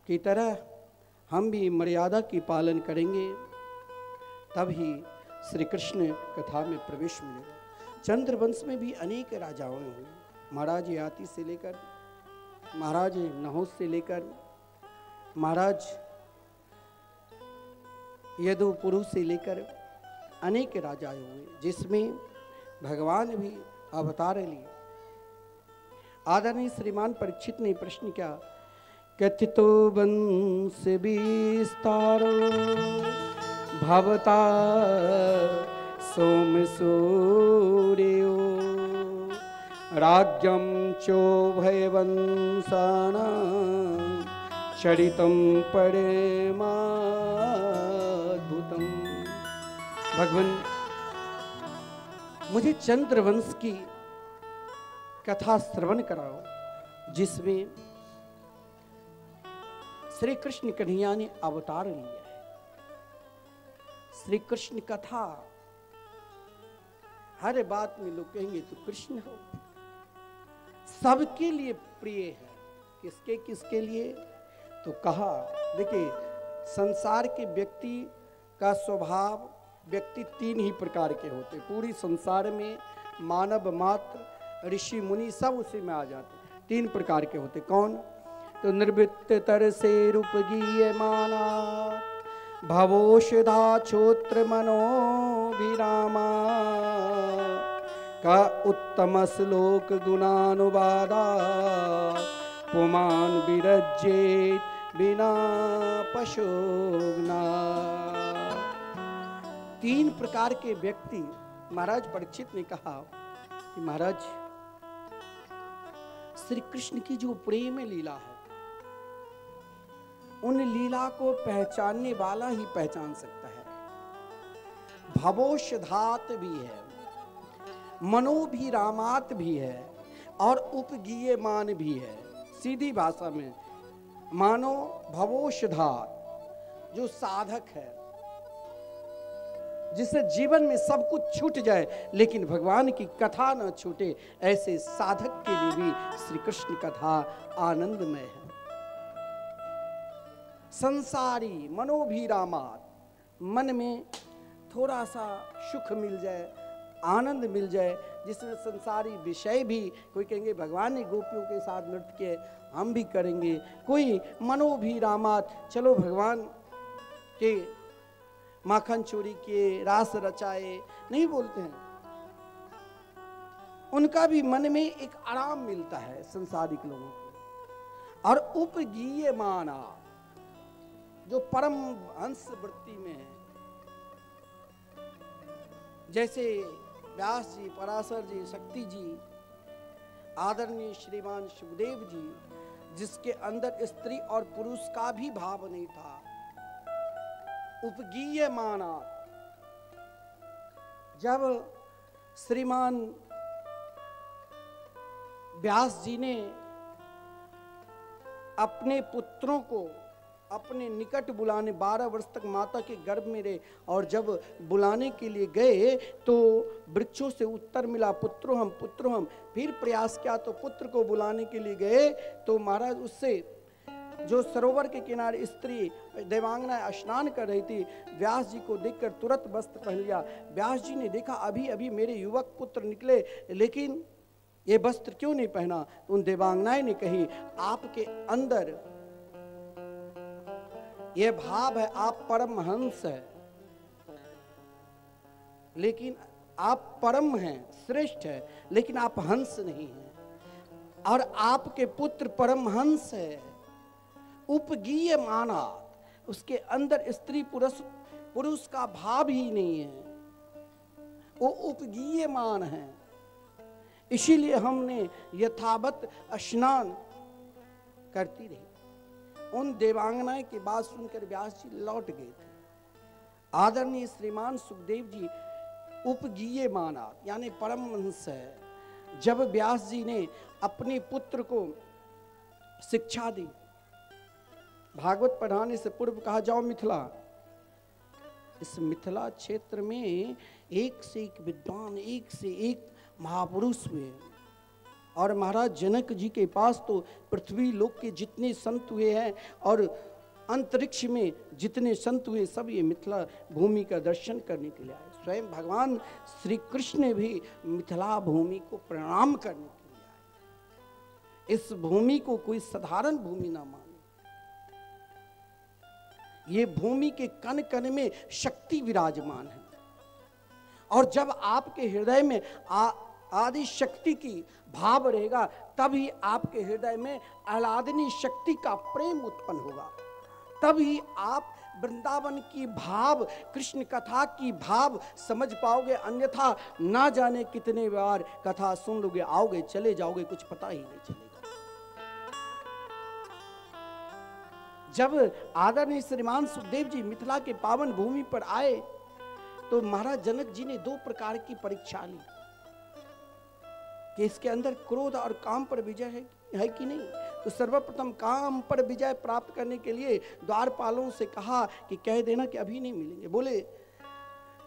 की तरह हम भी मर्यादा की पालन करेंगे, तभी श्री कृष्ण कथा में प्रवेश मिलेगा। चंद्रवंश में भी अनेक राजाओं ने हुए, महाराज याति से लेकर, महाराज नहुस से लेकर, महाराज यदुपुरु से लेकर अनेक राजा हुए, जिसमें भगवान भी अवतार लिए। आदरणीय श्रीमान परीक्षित ने प्रश्न किया, कथितो वंश विस्तारो भवता सोम सूर्यो राज्यम चोभय वंशाना चरितम परमाद्भुतम। भगवान मुझे चंद्रवंश की कथा श्रवण कराओ, जिसमें श्री कृष्ण कन्हैया ने अवतार लिया है। श्री कृष्ण कथा हर बात में लोग कहेंगे तो कृष्ण हो, सबके लिए प्रिय है। किसके किसके लिए? तो कहा देखिए, संसार के व्यक्ति का स्वभाव, व्यक्ति तीन ही प्रकार के होते। पूरी संसार में मानव मात्र, ऋषि मुनि सब उसी में आ जाते। तीन प्रकार के होते। कौन? तो निर्वृत्त तर से रूप गीय माना भवोषधा छोत्र मनोभिरामा का उत्तम श्लोक गुणानुवादा पुमान विरज्येत बिना पशुग्ना। तीन प्रकार के व्यक्ति महाराज परीक्षित ने कहा कि महाराज, श्री कृष्ण की जो प्रेम लीला है, उन लीला को पहचानने वाला ही पहचान सकता है। भवोषधात भी है, मनोभिरामात भी है और उपगीयमान भी है। सीधी भाषा में मानो भवोषधात जो साधक है, जिससे जीवन में सब कुछ छूट जाए लेकिन भगवान की कथा न छूटे, ऐसे साधक के लिए भी श्री कृष्ण कथा आनंदमय है। संसारी मनोभिरामात, मन में थोड़ा सा सुख मिल जाए, आनंद मिल जाए, जिसमें संसारी विषय भी, कोई कहेंगे भगवान ने गोपियों के साथ नृत्य किए, हम भी करेंगे। कोई मनोभिरामात, चलो भगवान के माखन चोरी किए, रास रचाए, नहीं बोलते हैं। उनका भी मन में एक आराम मिलता है संसारिक लोगों को। और उपगीयमाना जो परम हंस वृत्ति में है, जैसे व्यास जी, पराशर जी, शक्ति जी, आदरणीय श्रीमान सुखदेव जी, जिसके अंदर स्त्री और पुरुष का भी भाव नहीं था। उपगीयमाना, जब श्रीमान व्यास जी ने अपने पुत्रों को अपने निकट बुलाने, 12 वर्ष तक माता के गर्भ में रहे, और जब बुलाने के लिए गए तो वृक्षों से उत्तर मिला, पुत्रोहम पुत्रोहम। फिर प्रयास किया तो पुत्र को बुलाने के लिए गए तो महाराज उससे जो सरोवर के किनारे स्त्री देवांगना स्नान कर रही थी, व्यास जी को देखकर तुरंत वस्त्र पहन लिया। व्यास जी ने देखा अभी अभी मेरे युवक पुत्र निकले, लेकिन ये वस्त्र क्यों नहीं पहना? तो उन देवांगनाएं ने कही, आपके अंदर ये भाव है, आप परमहंस है, लेकिन आप परम हैं, श्रेष्ठ है, लेकिन आप हंस नहीं हैं। और आपके पुत्र परमहंस है। उपगीयमाना, उसके अंदर स्त्री पुरुष का भाव ही नहीं है, वो उपगीयमान है। इसीलिए हमने यथावत स्नान करती रही। उन देवांगनाएं की बात सुनकर व्यास जी लौट गए थे। आदरणीय श्रीमान सुखदेव जी उपगीयमाना यानी परमहंस है। जब व्यास जी ने अपने पुत्र को शिक्षा दी, भागवत पढ़ाने से पूर्व कहा जाओ मिथिला, इस मिथिला क्षेत्र में एक से एक विद्वान, एक से एक महापुरुष हुए। और महाराज जनक जी के पास तो पृथ्वी लोक के जितने संत हुए हैं और अंतरिक्ष में जितने संत हुए, सब ये मिथिला भूमि का दर्शन करने के लिए आए। स्वयं भगवान श्री कृष्ण ने भी मिथिला भूमि को प्रणाम करने के लिए आए। इस भूमि को कोई साधारण भूमि ना माने। ये भूमि के कण कण में शक्ति विराजमान है। और जब आपके हृदय में आदि शक्ति की भाव रहेगा, तभी आपके हृदय में आह्लादनी शक्ति का प्रेम उत्पन्न होगा। तभी आप वृंदावन की भाव, कृष्ण कथा की भाव समझ पाओगे। अन्यथा ना जाने कितने बार कथा सुन लोगे, आओगे चले जाओगे, कुछ पता ही नहीं चलेगा। जब आदरणीय श्रीमान सुखदेव जी मिथिला के पावन भूमि पर आए तो महाराज जनक जी ने 2 प्रकार की परीक्षा ली कि इसके अंदर क्रोध और काम पर विजय है कि नहीं। तो सर्वप्रथम काम पर विजय प्राप्त करने के लिए द्वारपालों से कहा कि कह देना कि अभी नहीं मिलेंगे। बोले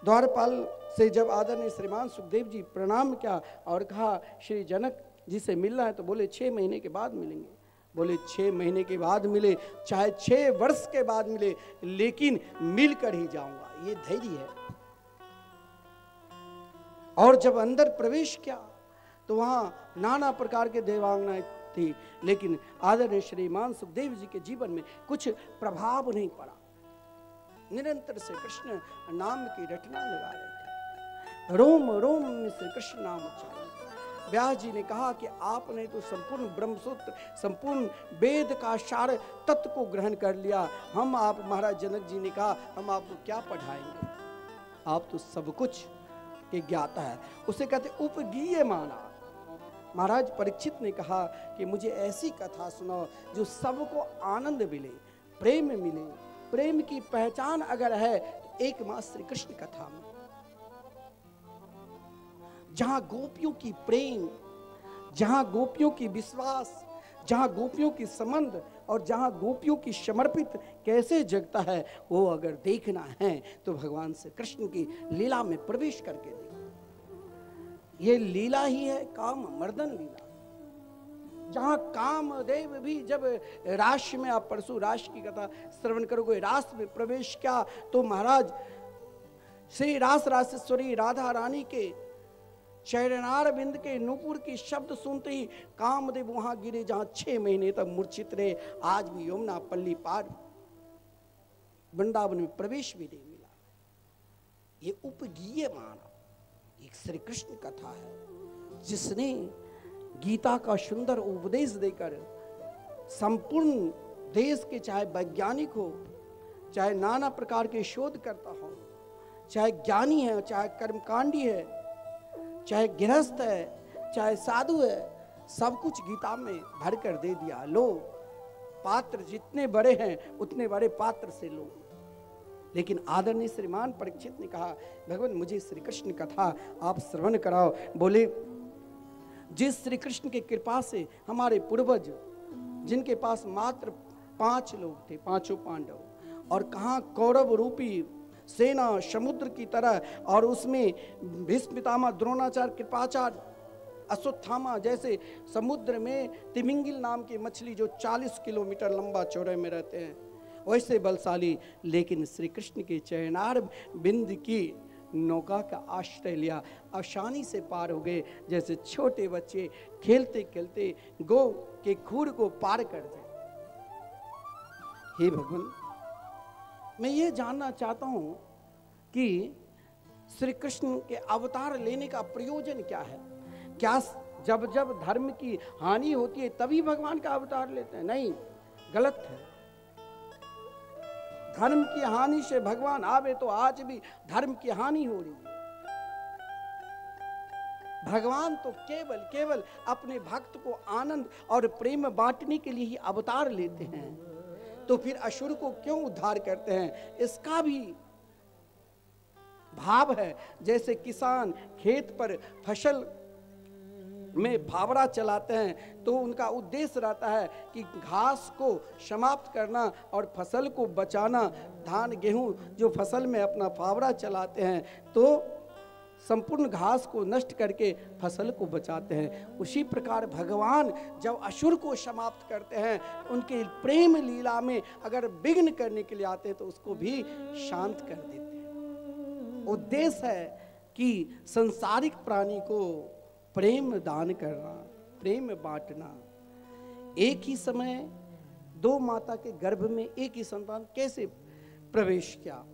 द्वारपाल से जब आदरणीय श्रीमान सुखदेव जी प्रणाम किया और कहा श्री जनक जी से मिलना है, तो बोले 6 महीने के बाद मिलेंगे। बोले 6 महीने के बाद मिले, चाहे 6 वर्ष के बाद मिले, लेकिन मिलकर ही जाऊंगा, ये धैर्य है। और जब अंदर प्रवेश किया तो वहां नाना प्रकार के देवांगनाएं थी, लेकिन आदरणीय श्रीमान सुखदेव जी के जीवन में कुछ प्रभाव नहीं पड़ा। निरंतर से कृष्ण नाम की रटना लगा रहे थे, रोम रोम में से कृष्ण नाम उच्चारण। व्यास जी ने कहा कि आपने तो संपूर्ण ब्रह्मसूत्र, संपूर्ण वेद का सार तत्व को ग्रहण कर लिया। हम आप, महाराज जनक जी ने कहा, हम आपको क्या पढ़ाएंगे, आप तो सब कुछ के ज्ञाता है, उसे कहते उपगीय माना। महाराज परीक्षित ने कहा कि मुझे ऐसी कथा सुनाओ जो सबको आनंद मिले, प्रेम मिले। प्रेम की पहचान अगर है तो एकमात्र श्री कृष्ण कथा में, जहां गोपियों की प्रेम, जहां गोपियों की विश्वास, जहां गोपियों की संबंध और जहां गोपियों की समर्पित कैसे जगता है, वो अगर देखना है तो भगवान श्री कृष्ण की लीला में प्रवेश करके देखो। ये लीला ही है काम मर्दन लीला, जहां कामदेव भी जब राश में, आप परसों राश की कथा श्रवण करोगे, रास में प्रवेश किया तो महाराज श्री रास रासेश्वरी राधा रानी के चरणार बिंद के नूपुर की शब्द सुनते ही कामदेव वहां गिरे जहां 6 महीने तक मूर्छित रहे। आज भी यमुना पल्ली पार वृंदावन में प्रवेश भी नहीं मिला। ये उपगीय माना एक श्री कृष्ण कथा है, जिसने गीता का सुंदर उपदेश देकर संपूर्ण देश के, चाहे वैज्ञानिक हो, चाहे नाना प्रकार के शोध करता हो, चाहे ज्ञानी है, चाहे कर्मकांडी है, चाहे गृहस्थ है, चाहे साधु है, सब कुछ गीता में भर कर दे दिया। लो, पात्र जितने बड़े हैं उतने बड़े पात्र से लो। लेकिन आदरणीय श्रीमान परीक्षित ने कहा, भगवान मुझे श्री कृष्ण कथा आप श्रवण कराओ। बोले, जिस श्री कृष्ण की कृपा से हमारे पूर्वज, जिनके पास मात्र 5 लोग थे, 5 पांडव, और कहाँ कौरव रूपी सेना समुद्र की तरह, और उसमें भीष्म पितामह, द्रोणाचार्य, कृपाचार्य, अश्वत्थामा जैसे समुद्र में तिमिंगिल नाम की मछली जो 40 किलोमीटर लंबा चौड़े में रहते हैं, वैसे बलशाली। लेकिन श्री कृष्ण के चरणार बिंद की नौका का आश्रय लिया, आसानी से पार हो गए, जैसे छोटे बच्चे खेलते खेलते गो के खूर को पार कर दे। हे भगवान, मैं ये जानना चाहता हूं कि श्री कृष्ण के अवतार लेने का प्रयोजन क्या है? क्या जब जब धर्म की हानि होती है तभी भगवान का अवतार लेते हैं? नहीं, गलत है। धर्म की हानि से भगवान आवे तो आज भी धर्म की हानि हो रही है। भगवान तो केवल केवल अपने भक्त को आनंद और प्रेम बांटने के लिए ही अवतार लेते हैं, तो फिर असुर को क्यों उद्धार करते हैं? इसका भी भाव है। जैसे किसान खेत पर फसल में फावड़ा चलाते हैं तो उनका उद्देश्य रहता है कि घास को समाप्त करना और फसल को बचाना। धान गेहूं जो फसल में अपना फावड़ा चलाते हैं तो संपूर्ण घास को नष्ट करके फसल को बचाते हैं। उसी प्रकार भगवान जब असुर को समाप्त करते हैं, उनके प्रेम लीला में अगर विघ्न करने के लिए आते हैं तो उसको भी शांत कर देते हैं। उद्देश्य है कि संसारिक प्राणी को प्रेम दान करना, प्रेम बांटना। एक ही समय 2 माता के गर्भ में एक ही संतान कैसे प्रवेश किया?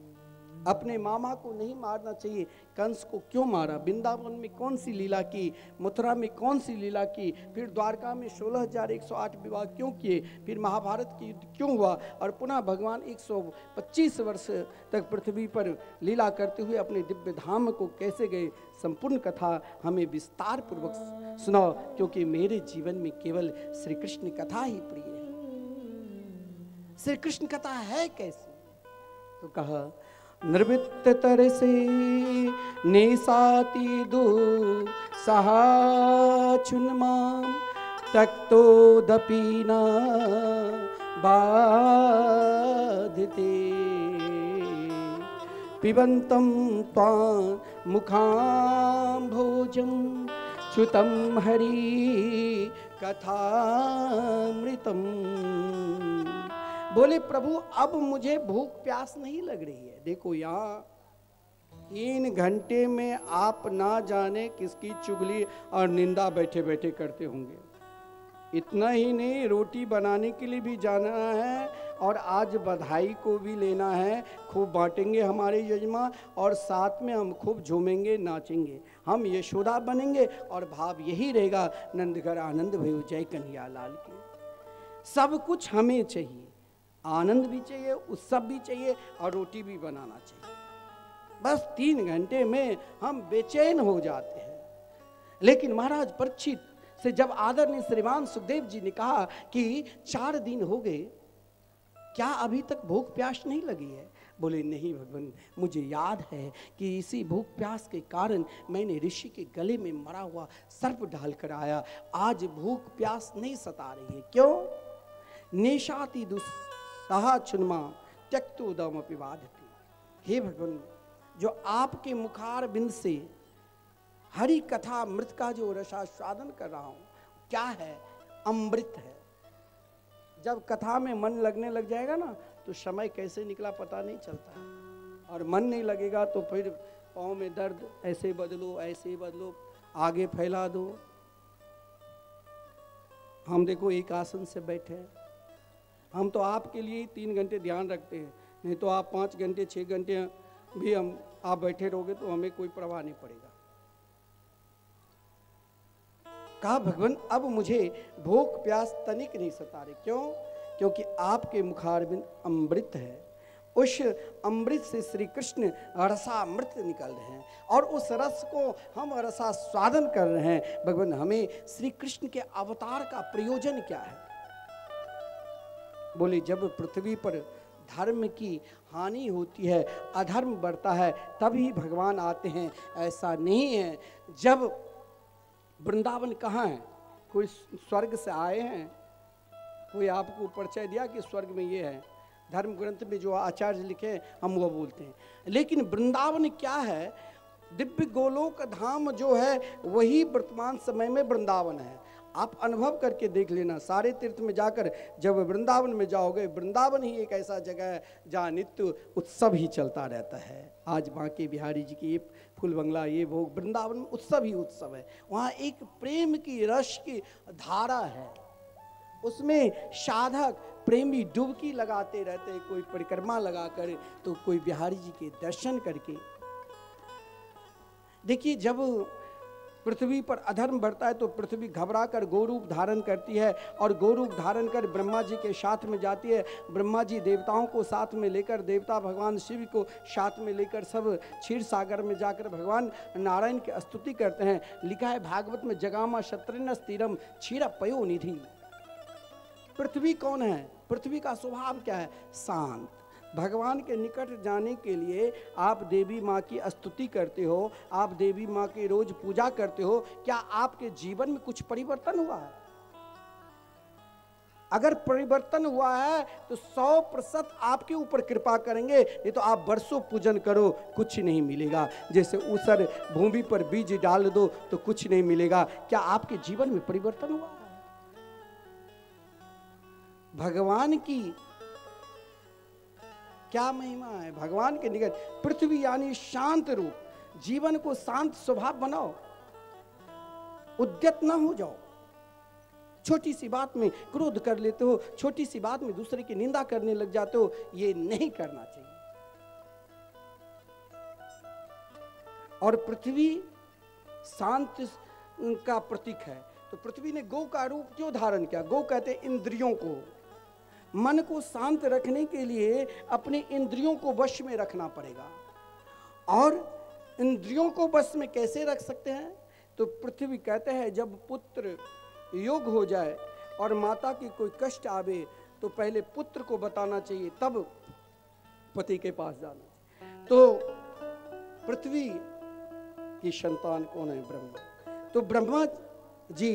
अपने मामा को नहीं मारना चाहिए, कंस को क्यों मारा? वृंदावन में कौन सी लीला की? मथुरा में कौन सी लीला की? फिर द्वारका में 16,108 विवाह क्यों किए? फिर महाभारत की युद्ध क्यों हुआ? और पुनः भगवान 125 वर्ष तक पृथ्वी पर लीला करते हुए अपने दिव्य धाम को कैसे गए? संपूर्ण कथा हमें विस्तार पूर्वक सुनाओ, क्योंकि मेरे जीवन में केवल श्री कृष्ण कथा ही प्रिय है। श्री कृष्ण कथा है कैसे? तो कहा, निर्वृत्त तरसे नेसाति दु सहाचुन्मां तक्तोदपि न बाधिते पिबन्तं त्वां मुखाम्भोजं च्युतं हरि कथामृतम्। बोले, प्रभु अब मुझे भूख प्यास नहीं लग रही है। देखो यहाँ 3 घंटे में आप ना जाने किसकी चुगली और निंदा बैठे बैठे करते होंगे। इतना ही नहीं, रोटी बनाने के लिए भी जाना है और आज बधाई को भी लेना है। खूब बांटेंगे हमारे यजमान और साथ में हम खूब झूमेंगे, नाचेंगे, हम यशोदा बनेंगे और भाव यही रहेगा, नंदघर आनंद भयो जय कन्हैया लाल की। सब कुछ हमें चाहिए, आनंद भी चाहिए, उत्सव भी चाहिए और रोटी भी बनाना चाहिए। बस 3 घंटे में हम बेचैन हो जाते हैं। लेकिन महाराज परीक्षित से जब आदरणीय श्रीमान सुखदेव जी ने कहा कि 4 दिन हो गए, क्या अभी तक भूख प्यास नहीं लगी है? बोले नहीं भगवान, मुझे याद है कि इसी भूख प्यास के कारण मैंने ऋषि के गले में मरा हुआ सर्प डालकर आया। आज भूख प्यास नहीं सता रही है। क्यों? नेशाति दुस्साहा चुनमा त्यक्तोदम अपिवादति। हे भगवान, जो आपके मुखार बिंद से हरि कथा मृत का जो रसास्वादन कर रहा हूं, क्या है? अमृत है। जब कथा में मन लगने लग जाएगा ना, तो समय कैसे निकला पता नहीं चलता है। और मन नहीं लगेगा तो फिर पाँव में दर्द, ऐसे बदलो ऐसे बदलो, आगे फैला दो। हम देखो एक आसन से बैठे हैं, हम तो आपके लिए 3 घंटे ध्यान रखते हैं, नहीं तो आप 5 घंटे 6 घंटे भी आप बैठे रहोगे तो हमें कोई परवाह नहीं पड़ेगा। कहा भगवान अब मुझे भूख प्यास तनिक नहीं सता रही। क्यों? क्योंकि आपके मुखारबिंद अमृत है। उस अमृत से श्री कृष्ण रसामृत निकल रहे हैं और उस रस को हम रसास्वादन कर रहे हैं। भगवान हमें श्री कृष्ण के अवतार का प्रयोजन क्या है? बोले जब पृथ्वी पर धर्म की हानि होती है, अधर्म बढ़ता है, तभी भगवान आते हैं। ऐसा नहीं है। जब वृंदावन कहाँ है? कोई स्वर्ग से आए हैं? कोई आपको परिचय दिया कि स्वर्ग में ये है? धर्म ग्रंथ में जो आचार्य लिखे हम वो बोलते हैं। लेकिन वृंदावन क्या है? दिव्य गोलोक धाम जो है वही वर्तमान समय में वृंदावन है। आप अनुभव करके देख लेना, सारे तीर्थ में जाकर जब वृंदावन में जाओगे, वृंदावन ही एक ऐसा जगह है जहाँ नित्य उत्सव ही चलता रहता है। आज बांके बिहारी जी की ये फूल बंगला, ये भोग, वृंदावन में उत्सव ही उत्सव है। वहाँ एक प्रेम की रस की धारा है, उसमें साधक प्रेमी डुबकी लगाते रहते हैं, कोई परिक्रमा लगाकर तो कोई बिहारी जी के दर्शन करके। देखिए जब पृथ्वी पर अधर्म बढ़ता है तो पृथ्वी घबरा कर गौरूप धारण करती है और गौरूप धारण कर ब्रह्मा जी के साथ में जाती है। ब्रह्मा जी देवताओं को साथ में लेकर, देवता भगवान शिव को साथ में लेकर सब क्षीर सागर में जाकर भगवान नारायण की स्तुति करते हैं। लिखा है भागवत में, जगामा शत्रुन स्थिरम क्षीर पयो निधि। पृथ्वी कौन है? पृथ्वी का स्वभाव क्या है? शांत। भगवान के निकट जाने के लिए आप देवी माँ की स्तुति करते हो, आप देवी माँ की रोज पूजा करते हो। क्या आपके जीवन में कुछ परिवर्तन हुआ है? अगर परिवर्तन हुआ है तो 100% आपके ऊपर कृपा करेंगे, नहीं तो आप वर्षों पूजन करो कुछ नहीं मिलेगा। जैसे ऊसर भूमि पर बीज डाल दो तो कुछ नहीं मिलेगा। क्या आपके जीवन में परिवर्तन हुआ है? भगवान की क्या महिमा है? भगवान के निकट पृथ्वी यानी शांत रूप। जीवन को शांत स्वभाव बनाओ, उद्यत ना हो जाओ। छोटी सी बात में क्रोध कर लेते हो, छोटी सी बात में दूसरे की निंदा करने लग जाते हो। ये नहीं करना चाहिए। और पृथ्वी शांत का प्रतीक है, तो पृथ्वी ने गौ का रूप क्यों धारण किया? गौ कहते इंद्रियों को, मन को शांत रखने के लिए अपने इंद्रियों को वश में रखना पड़ेगा। और इंद्रियों को वश में कैसे रख सकते हैं? तो पृथ्वी कहते हैं जब पुत्र योग हो जाए और माता की कोई कष्ट आवे तो पहले पुत्र को बताना चाहिए, तब पति के पास जाना। तो पृथ्वी की संतान कौन है? ब्रह्मा। तो ब्रह्मा जी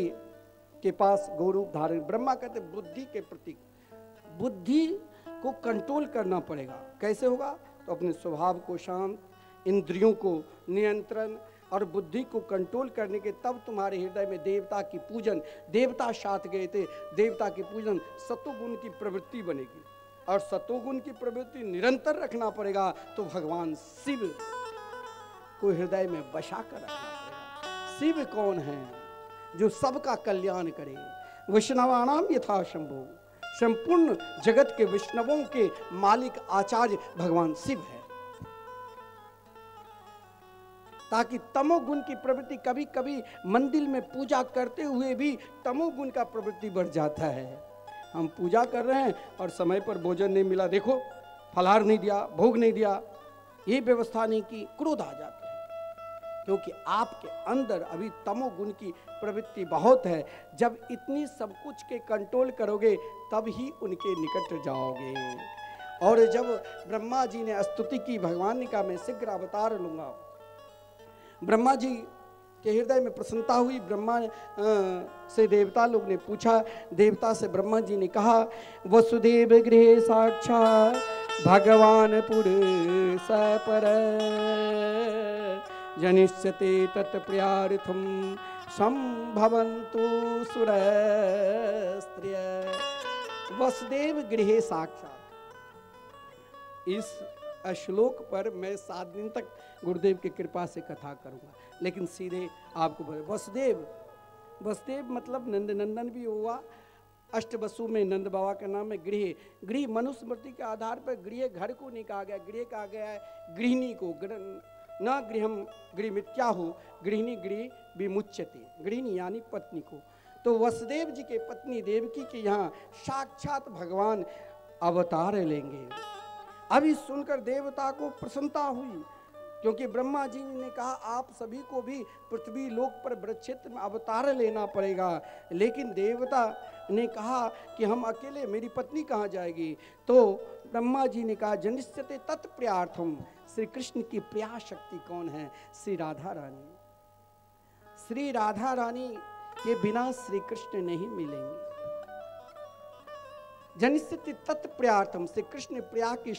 के पास गौरूप धारण। ब्रह्मा कहते बुद्धि के प्रतीक। बुद्धि को कंट्रोल करना पड़ेगा। कैसे होगा? तो अपने स्वभाव को शांत, इंद्रियों को नियंत्रण और बुद्धि को कंट्रोल करने के, तब तुम्हारे हृदय में देवता की पूजन। देवता साथ गए थे, देवता की पूजन सतोगुण की प्रवृत्ति बनेगी और सतोगुण की प्रवृत्ति निरंतर रखना पड़ेगा। तो भगवान शिव को हृदय में बसा कर रखना पड़ेगा। शिव कौन है? जो सबका कल्याण करे। वैष्णवानाम यथा शंभु, संपूर्ण जगत के वैष्णवों के मालिक आचार्य भगवान शिव है। ताकि तमोगुण की प्रवृत्ति, कभी कभी मंदिर में पूजा करते हुए भी तमोगुण का प्रवृत्ति बढ़ जाता है। हम पूजा कर रहे हैं और समय पर भोजन नहीं मिला, देखो फलाहार नहीं दिया, भोग नहीं दिया, ये व्यवस्था नहीं की, क्रोध आ जाते हैं, क्योंकि आपके अंदर अभी तमोगुण की प्रवृत्ति बहुत है। जब इतनी सब कुछ के कंट्रोल करोगे तब ही उनके निकट जाओगे। और जब ब्रह्मा जी ने स्तुति की, भगवान ने कहा मैं शीघ्र अवतार लूंगा। ब्रह्मा जी के हृदय में प्रसन्नता हुई। ब्रह्मा से देवता लोग ने पूछा, देवता से ब्रह्मा जी ने कहा, वसुदेव गृहे साक्षात् भगवान पुरुष पर जनिष्यते तत्प्रियार्थम संभवन्तु सुरस्त्रिय। वसुदेव गृहे साक्षात्, इस श्लोक पर मैं 7 दिन तक गुरुदेव की कृपा से कथा करूंगा, लेकिन सीधे आपको वसुदेव, वसुदेव मतलब नंद नंदन भी हुआ। अष्टवसु में नंद बाबा का नाम है। गृह, गृह मनुस्मृति के आधार पर गृह घर को नहीं कहा गया, गृह कहा गया है गृहिणी को। न गृहम गृह मिथ्या हो, गृहिणी गृह विमुच्यते, गृहिणी यानी पत्नी को। तो वसुदेव जी के पत्नी देवकी के यहाँ साक्षात भगवान अवतार लेंगे। अभी सुनकर देवता को प्रसन्नता हुई, क्योंकि ब्रह्मा जी ने कहा आप सभी को भी पृथ्वी लोक पर वृक्षेत्र में अवतार लेना पड़ेगा। लेकिन देवता ने कहा कि हम अकेले, मेरी पत्नी कहाँ जाएगी? तो ब्रह्मा जी ने कहा जनिष्यते तत्प्रियार्थम, श्री कृष्ण की प्रिया शक्ति कौन है? श्री राधा रानी। श्री राधा रानी के बिना श्री कृष्ण नहीं मिलेंगे। जनिष्यते तत्प्रियार्थम, श्री कृष्ण प्रिया की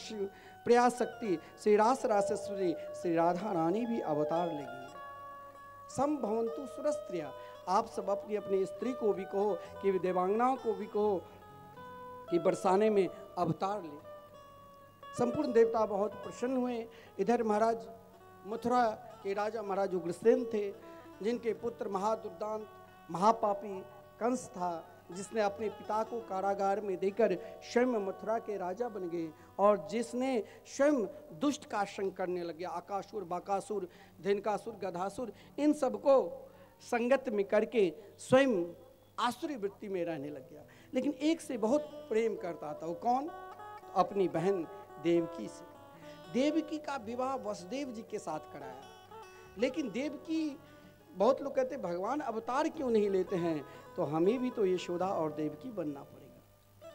प्रिया शक्ति श्री रास रासेश्वरी श्री राधा रानी भी अवतार लेगी। संभवन्तु सुरस्त्रिया, आप सब अपनी अपनी स्त्री को भी कहो कि देवांगनाओं को भी कहो कि बरसाने में अवतार ले। संपूर्ण देवता बहुत प्रसन्न हुए। इधर महाराज मथुरा के राजा महाराज उग्रसेन थे, जिनके पुत्र महादुर्दांत महापापी कंस था, जिसने अपने पिता को कारागार में देकर स्वयं मथुरा के राजा बन गए, और जिसने स्वयं दुष्ट का संग करने लग गया। आकासुर, बाकासुर, धेनकासुर, गधासुर, इन सबको संगत में करके स्वयं आसुरी वृत्ति में रहने लग गया। लेकिन एक से बहुत प्रेम करता था। वो कौन? अपनी बहन देवकी से। देवकी का विवाह वसुदेव जी के साथ कराया। लेकिन देवकी, बहुत लोग कहते भगवान अवतार क्यों नहीं लेते हैं? तो हमें भी तो यशोदा और देवकी बनना पड़ेगा।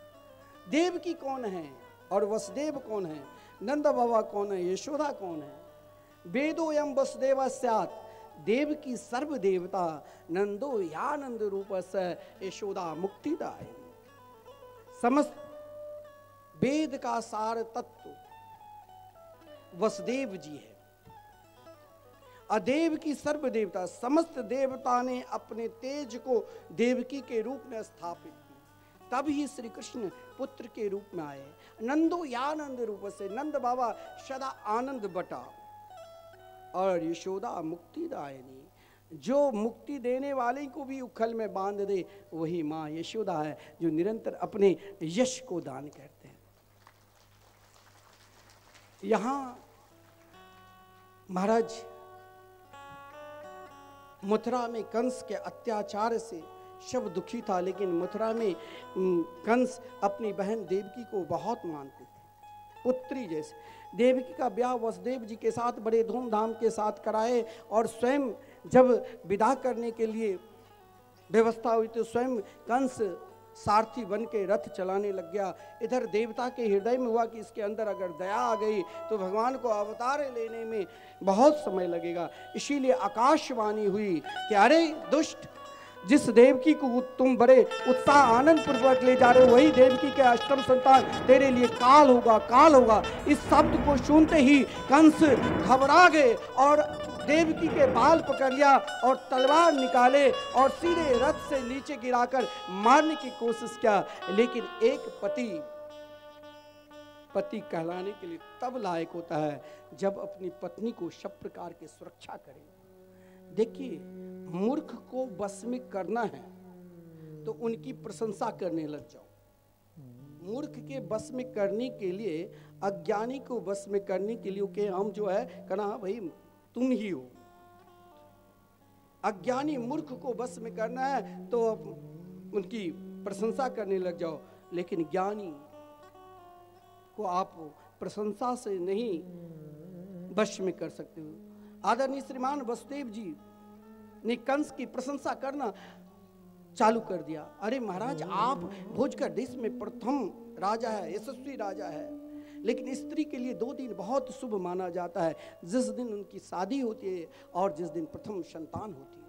देवकी कौन है और वसुदेव कौन है? नंद बाबा कौन है? यशोदा कौन है? वेदोयम वसुदेव स्यात्, देवकी सर्व देवता, नंदो यानंद रूपस यशोदा मुक्तिदायिनी। समस्त वेद का सार तत्व वसुदेव जी है। अदेव की सर्व देवता, समस्त देवता ने अपने तेज को देवकी के रूप में स्थापित की, तब ही श्री कृष्ण पुत्र के रूप में आए। नंदो यानंद रूप से, नंद बाबा सदा आनंद बटा, और यशोदा मुक्तिदायिनी, जो मुक्ति देने वाले को भी उखल में बांध दे, वही माँ यशोदा है, जो निरंतर अपने यश को दान करते हैं। यहाँ महाराज मथुरा में कंस के अत्याचार से सब दुखी था, लेकिन मथुरा में कंस अपनी बहन देवकी को बहुत मानते थे, पुत्री जैसे। देवकी का ब्याह वसुदेव जी के साथ बड़े धूमधाम के साथ कराए, और स्वयं जब विदा करने के लिए व्यवस्था हुई तो स्वयं कंस सारथी बन के रथ चलाने लग गया। इधर देवता के हृदय में हुआ कि इसके अंदर अगर दया आ गई तो भगवान को अवतार लेने में बहुत समय लगेगा। इसीलिए आकाशवाणी हुई कि अरे दुष्ट, जिस देवकी को तुम बड़े उत्साह आनंद पूर्वक ले जा रहे हो, वही देवकी के अष्टम संतान तेरे लिए काल होगा, काल होगा। इस शब्द को सुनते ही कंस घबरा गए और देवकी के बाल पकड़ लिया और तलवार निकाले और सीधे रथ से नीचे गिराकर मारने की कोशिश किया। लेकिन एक पति कहलाने के लिए तब लायक होता है जब अपनी पत्नी को सब प्रकार की सुरक्षा करे। देखिए, मूर्ख को वश में करना है तो उनकी प्रशंसा करने लग जाओ। मूर्ख के वश में करने के लिए, अज्ञानी को वश में करने के लिए कि हम जो है कहना भाई तुम ही हो। अज्ञानी मूर्ख को वश में करना है तो उनकी प्रशंसा करने लग जाओ, लेकिन ज्ञानी को आप प्रशंसा से नहीं वश में कर सकते हो। आदरणीय श्रीमान वसुदेव जी ने कंस की प्रशंसा करना चालू कर दिया। अरे महाराज, आप भोजकर देश में प्रथम राजा है, यशस्वी राजा है, लेकिन स्त्री के लिए 2 दिन बहुत शुभ माना जाता है, जिस दिन उनकी शादी होती है और जिस दिन प्रथम संतान होती है।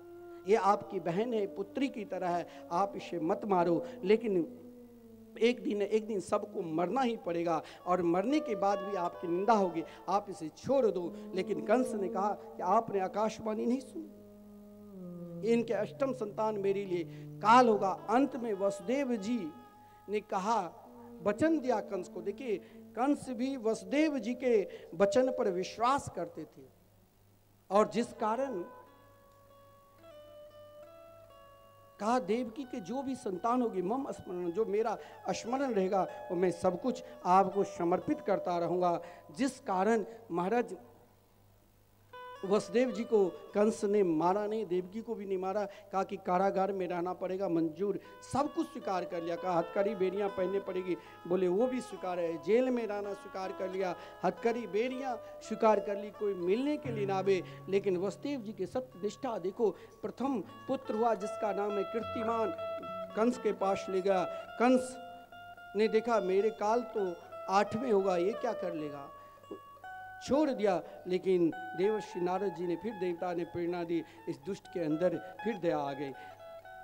ये आपकी बहन है, पुत्री की तरह है, आप इसे मत मारो, लेकिन एक दिन सबको मरना ही पड़ेगा और मरने के बाद भी आपकी निंदा होगी, आप इसे छोड़ दो। लेकिन कंस ने कहा कि आपने आकाशवाणी नहीं सुनी, इनके अष्टम संतान मेरे लिए काल होगा। अंत में वसुदेव जी ने कहा, वचन दिया कंस को। देखिए, कंस भी वसुदेव जी के वचन पर विश्वास करते थे और जिस कारण कहा, देवकी के जो भी संतान होगी मम स्मरण, जो मेरा स्मरण रहेगा वो मैं सब कुछ आपको समर्पित करता रहूंगा। जिस कारण महाराज वसुदेव जी को कंस ने मारा नहीं, देवकी को भी नहीं मारा। कहा कि कारागार में रहना पड़ेगा, मंजूर, सब कुछ स्वीकार कर लिया। कहा हथकड़ी बेड़ियां पहननी पड़ेगी, बोले वो भी स्वीकार है। जेल में रहना स्वीकार कर लिया, हथकड़ी बेड़ियां स्वीकार कर ली, कोई मिलने के लिए ना आवे। लेकिन वसुदेव जी के सत्य निष्ठा देखो, प्रथम पुत्र हुआ जिसका नाम है कीर्तिमान, कंस के पास ले गया। कंस ने देखा मेरे काल तो 8वें होगा, ये क्या कर लेगा, छोड़ दिया। लेकिन देवर्षि नारद जी ने फिर, देवता ने प्रेरणा दी, इस दुष्ट के अंदर फिर दया आ गई,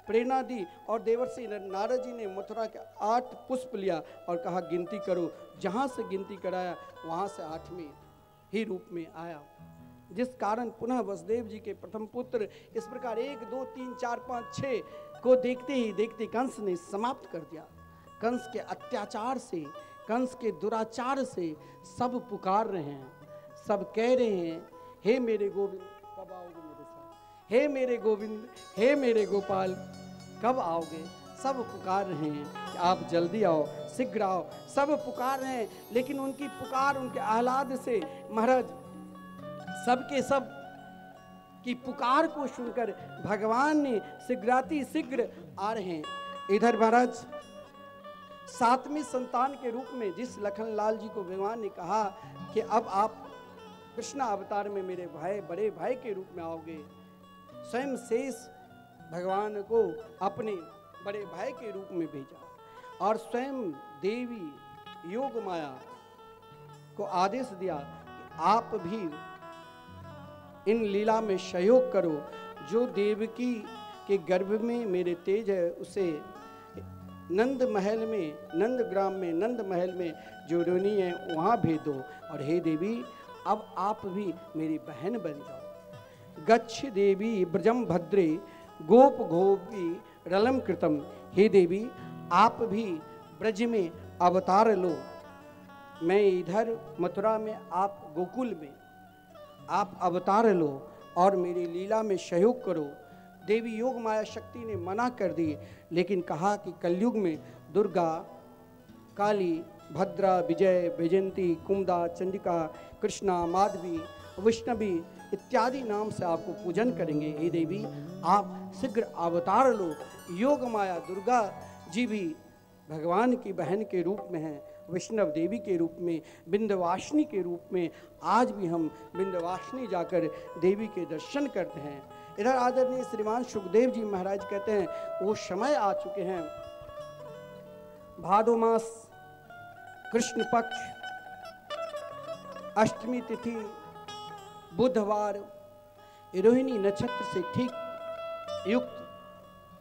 प्रेरणा दी। और देवर्षि नारद जी ने मथुरा के 8 पुष्प लिया और कहा गिनती करो। जहाँ से गिनती कराया वहाँ से 8वें ही रूप में आया, जिस कारण पुनः वसुदेव जी के प्रथम पुत्र इस प्रकार 1 2 3 4 5 6 को देखते ही देखते कंस ने समाप्त कर दिया। कंस के अत्याचार से, कंस के दुराचार से सब पुकार रहे हैं, सब कह रहे हैं, हे मेरे गोविंद कब आओगे मेरे साथ, हे मेरे गोविंद, हे मेरे गोपाल कब आओगे। सब पुकार रहे हैं कि आप जल्दी आओ, शीघ्र आओ, सब पुकार रहे हैं। लेकिन उनकी पुकार, उनके आह्लाद से महाराज सबके सब की पुकार को सुनकर भगवान ने शीघ्राति शीघ्र आ रहे हैं। इधर महाराज 7वें संतान के रूप में जिस लखनलाल जी को भगवान ने कहा कि अब आप कृष्ण अवतार में मेरे भाई, बड़े भाई के रूप में आओगे, स्वयं शेष भगवान को अपने बड़े भाई के रूप में भेजा और स्वयं देवी योग माया को आदेश दिया कि आप भी इन लीला में सहयोग करो। जो देवकी के गर्भ में मेरे तेज है उसे नंद महल में, नंद ग्राम में, नंद महल में जो रोनी है वहाँ भेज दो। और हे देवी, अब आप भी मेरी बहन बन जाओ। गच्छ देवी ब्रजम भद्रे गोप गोपी रलम कृतम। हे देवी, आप भी ब्रज में अवतार लो, मैं इधर मथुरा में, आप गोकुल में, आप अवतार लो और मेरी लीला में सहयोग करो। देवी योग माया शक्ति ने मना कर दी, लेकिन कहा कि कलयुग में दुर्गा, काली, भद्रा, विजय, वैजयंती, कुमुदा, चंडिका, कृष्णा, माधवी, वैष्णवी इत्यादि नाम से आपको पूजन करेंगे। हे देवी, आप शीघ्र अवतार लो। योग माया दुर्गा जी भी भगवान की बहन के रूप में हैं, वैष्णव देवी के रूप में, विंध्यवासिनी के रूप में। आज भी हम विंध्यवासिनी जाकर देवी के दर्शन करते हैं। इधर आदरणीय श्रीमान सुखदेव जी महाराज कहते हैं, वो समय आ चुके हैं, भादो मास कृष्ण पक्ष अष्टमी तिथि बुधवार रोहिणी नक्षत्र से ठीक युक्त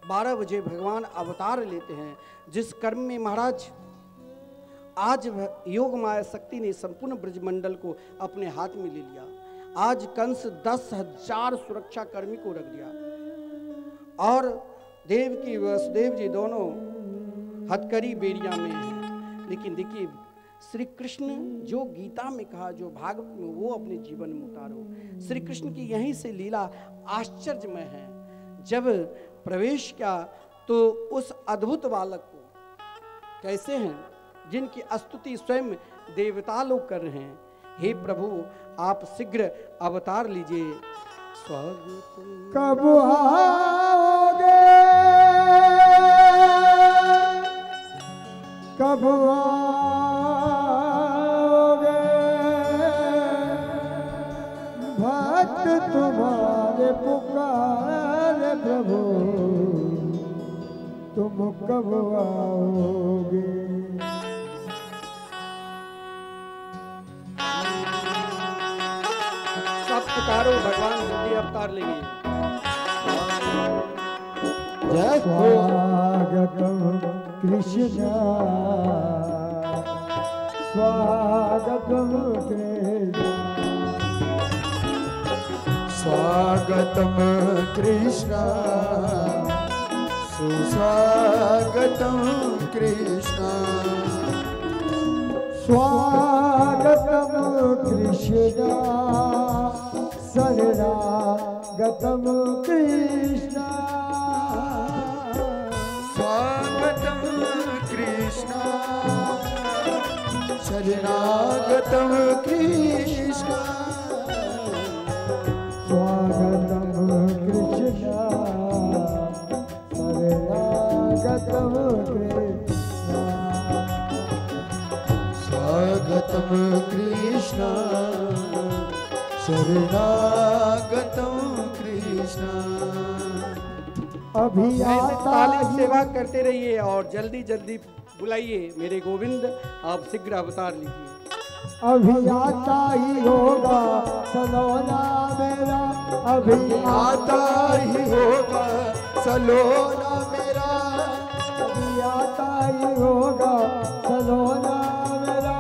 12 बजे भगवान अवतार लेते हैं। जिस कर्म में महाराज आज योग माया शक्ति ने संपूर्ण ब्रजमंडल को अपने हाथ में ले लिया। आज कंस 10,000 सुरक्षा कर्मी को रख दिया और देवकी वसुदेव जी दोनों हथकड़ी बेड़िया में हैं। लेकिन देखिए, श्री कृष्ण जो गीता में कहा, जो भागवत में, वो अपने जीवन में उतारो। श्री कृष्ण की यहीं से लीला आश्चर्यमय है। जब प्रवेश किया तो उस अद्भुत बालक को कैसे हैं, जिनकी स्तुति स्वयं देवता लोग कर रहे हैं। हे प्रभु, आप शीघ्र अवतार लीजिए। स्वागत कब आओगे, कब आओगे, तुम कब आओगे। सब पुकारो भगवान जल्दी अवतार लेंगे। जय हो स्वागतम कृष्ण स्वागतम कृष्ण स्वागतम कृष्ण सुस्वागतम कृष्ण स्वागतम कृष्ण शरणागतम कृष्ण स्वागतम कृष्ण शरणागतम कृष्ण स्वागतम कृष्ण शरणागतम कृष्ण स्वागतम कृष्ण शरणागतम कृष्ण। अभी ऐसे आता ताली ही सेवा करते रहिए और जल्दी जल्दी बुलाइए मेरे गोविंद, आप शीघ्र अवतार लीजिए। अभी आता ही होगा सलोना मेरा, अभी आता ही होगा सलोना मेरा, अभी आता ही होगा सलोना मेरा,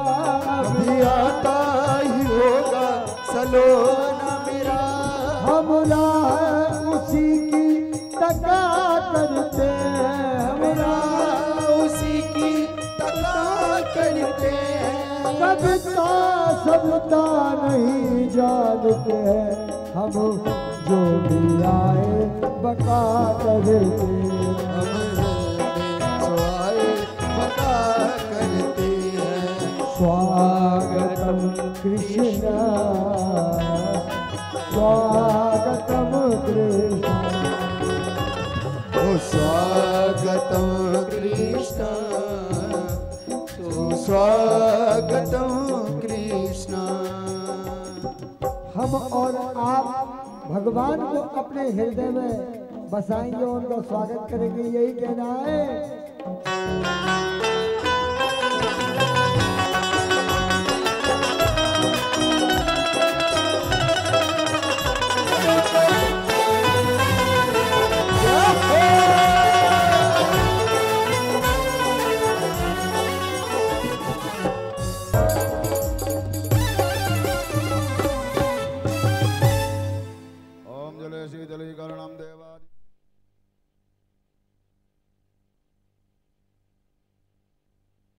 अभी आता ही होगा सलोना मेरा। हमरा है उसी की तका करते हैं, हमरा उसी की तका करते हैं, सबता नहीं जानते हैं, हम जो भी आए बका करते हम जो आए बता करते हैं। स्वागतम कृष्ण स्वागतम कृष्ण ओ स्वागतम कृष्ण सुस्वागतम कृष्ण। हम और आप भगवान को अपने हृदय में बसाएंगे, उनका स्वागत करेंगे, यही कहना है।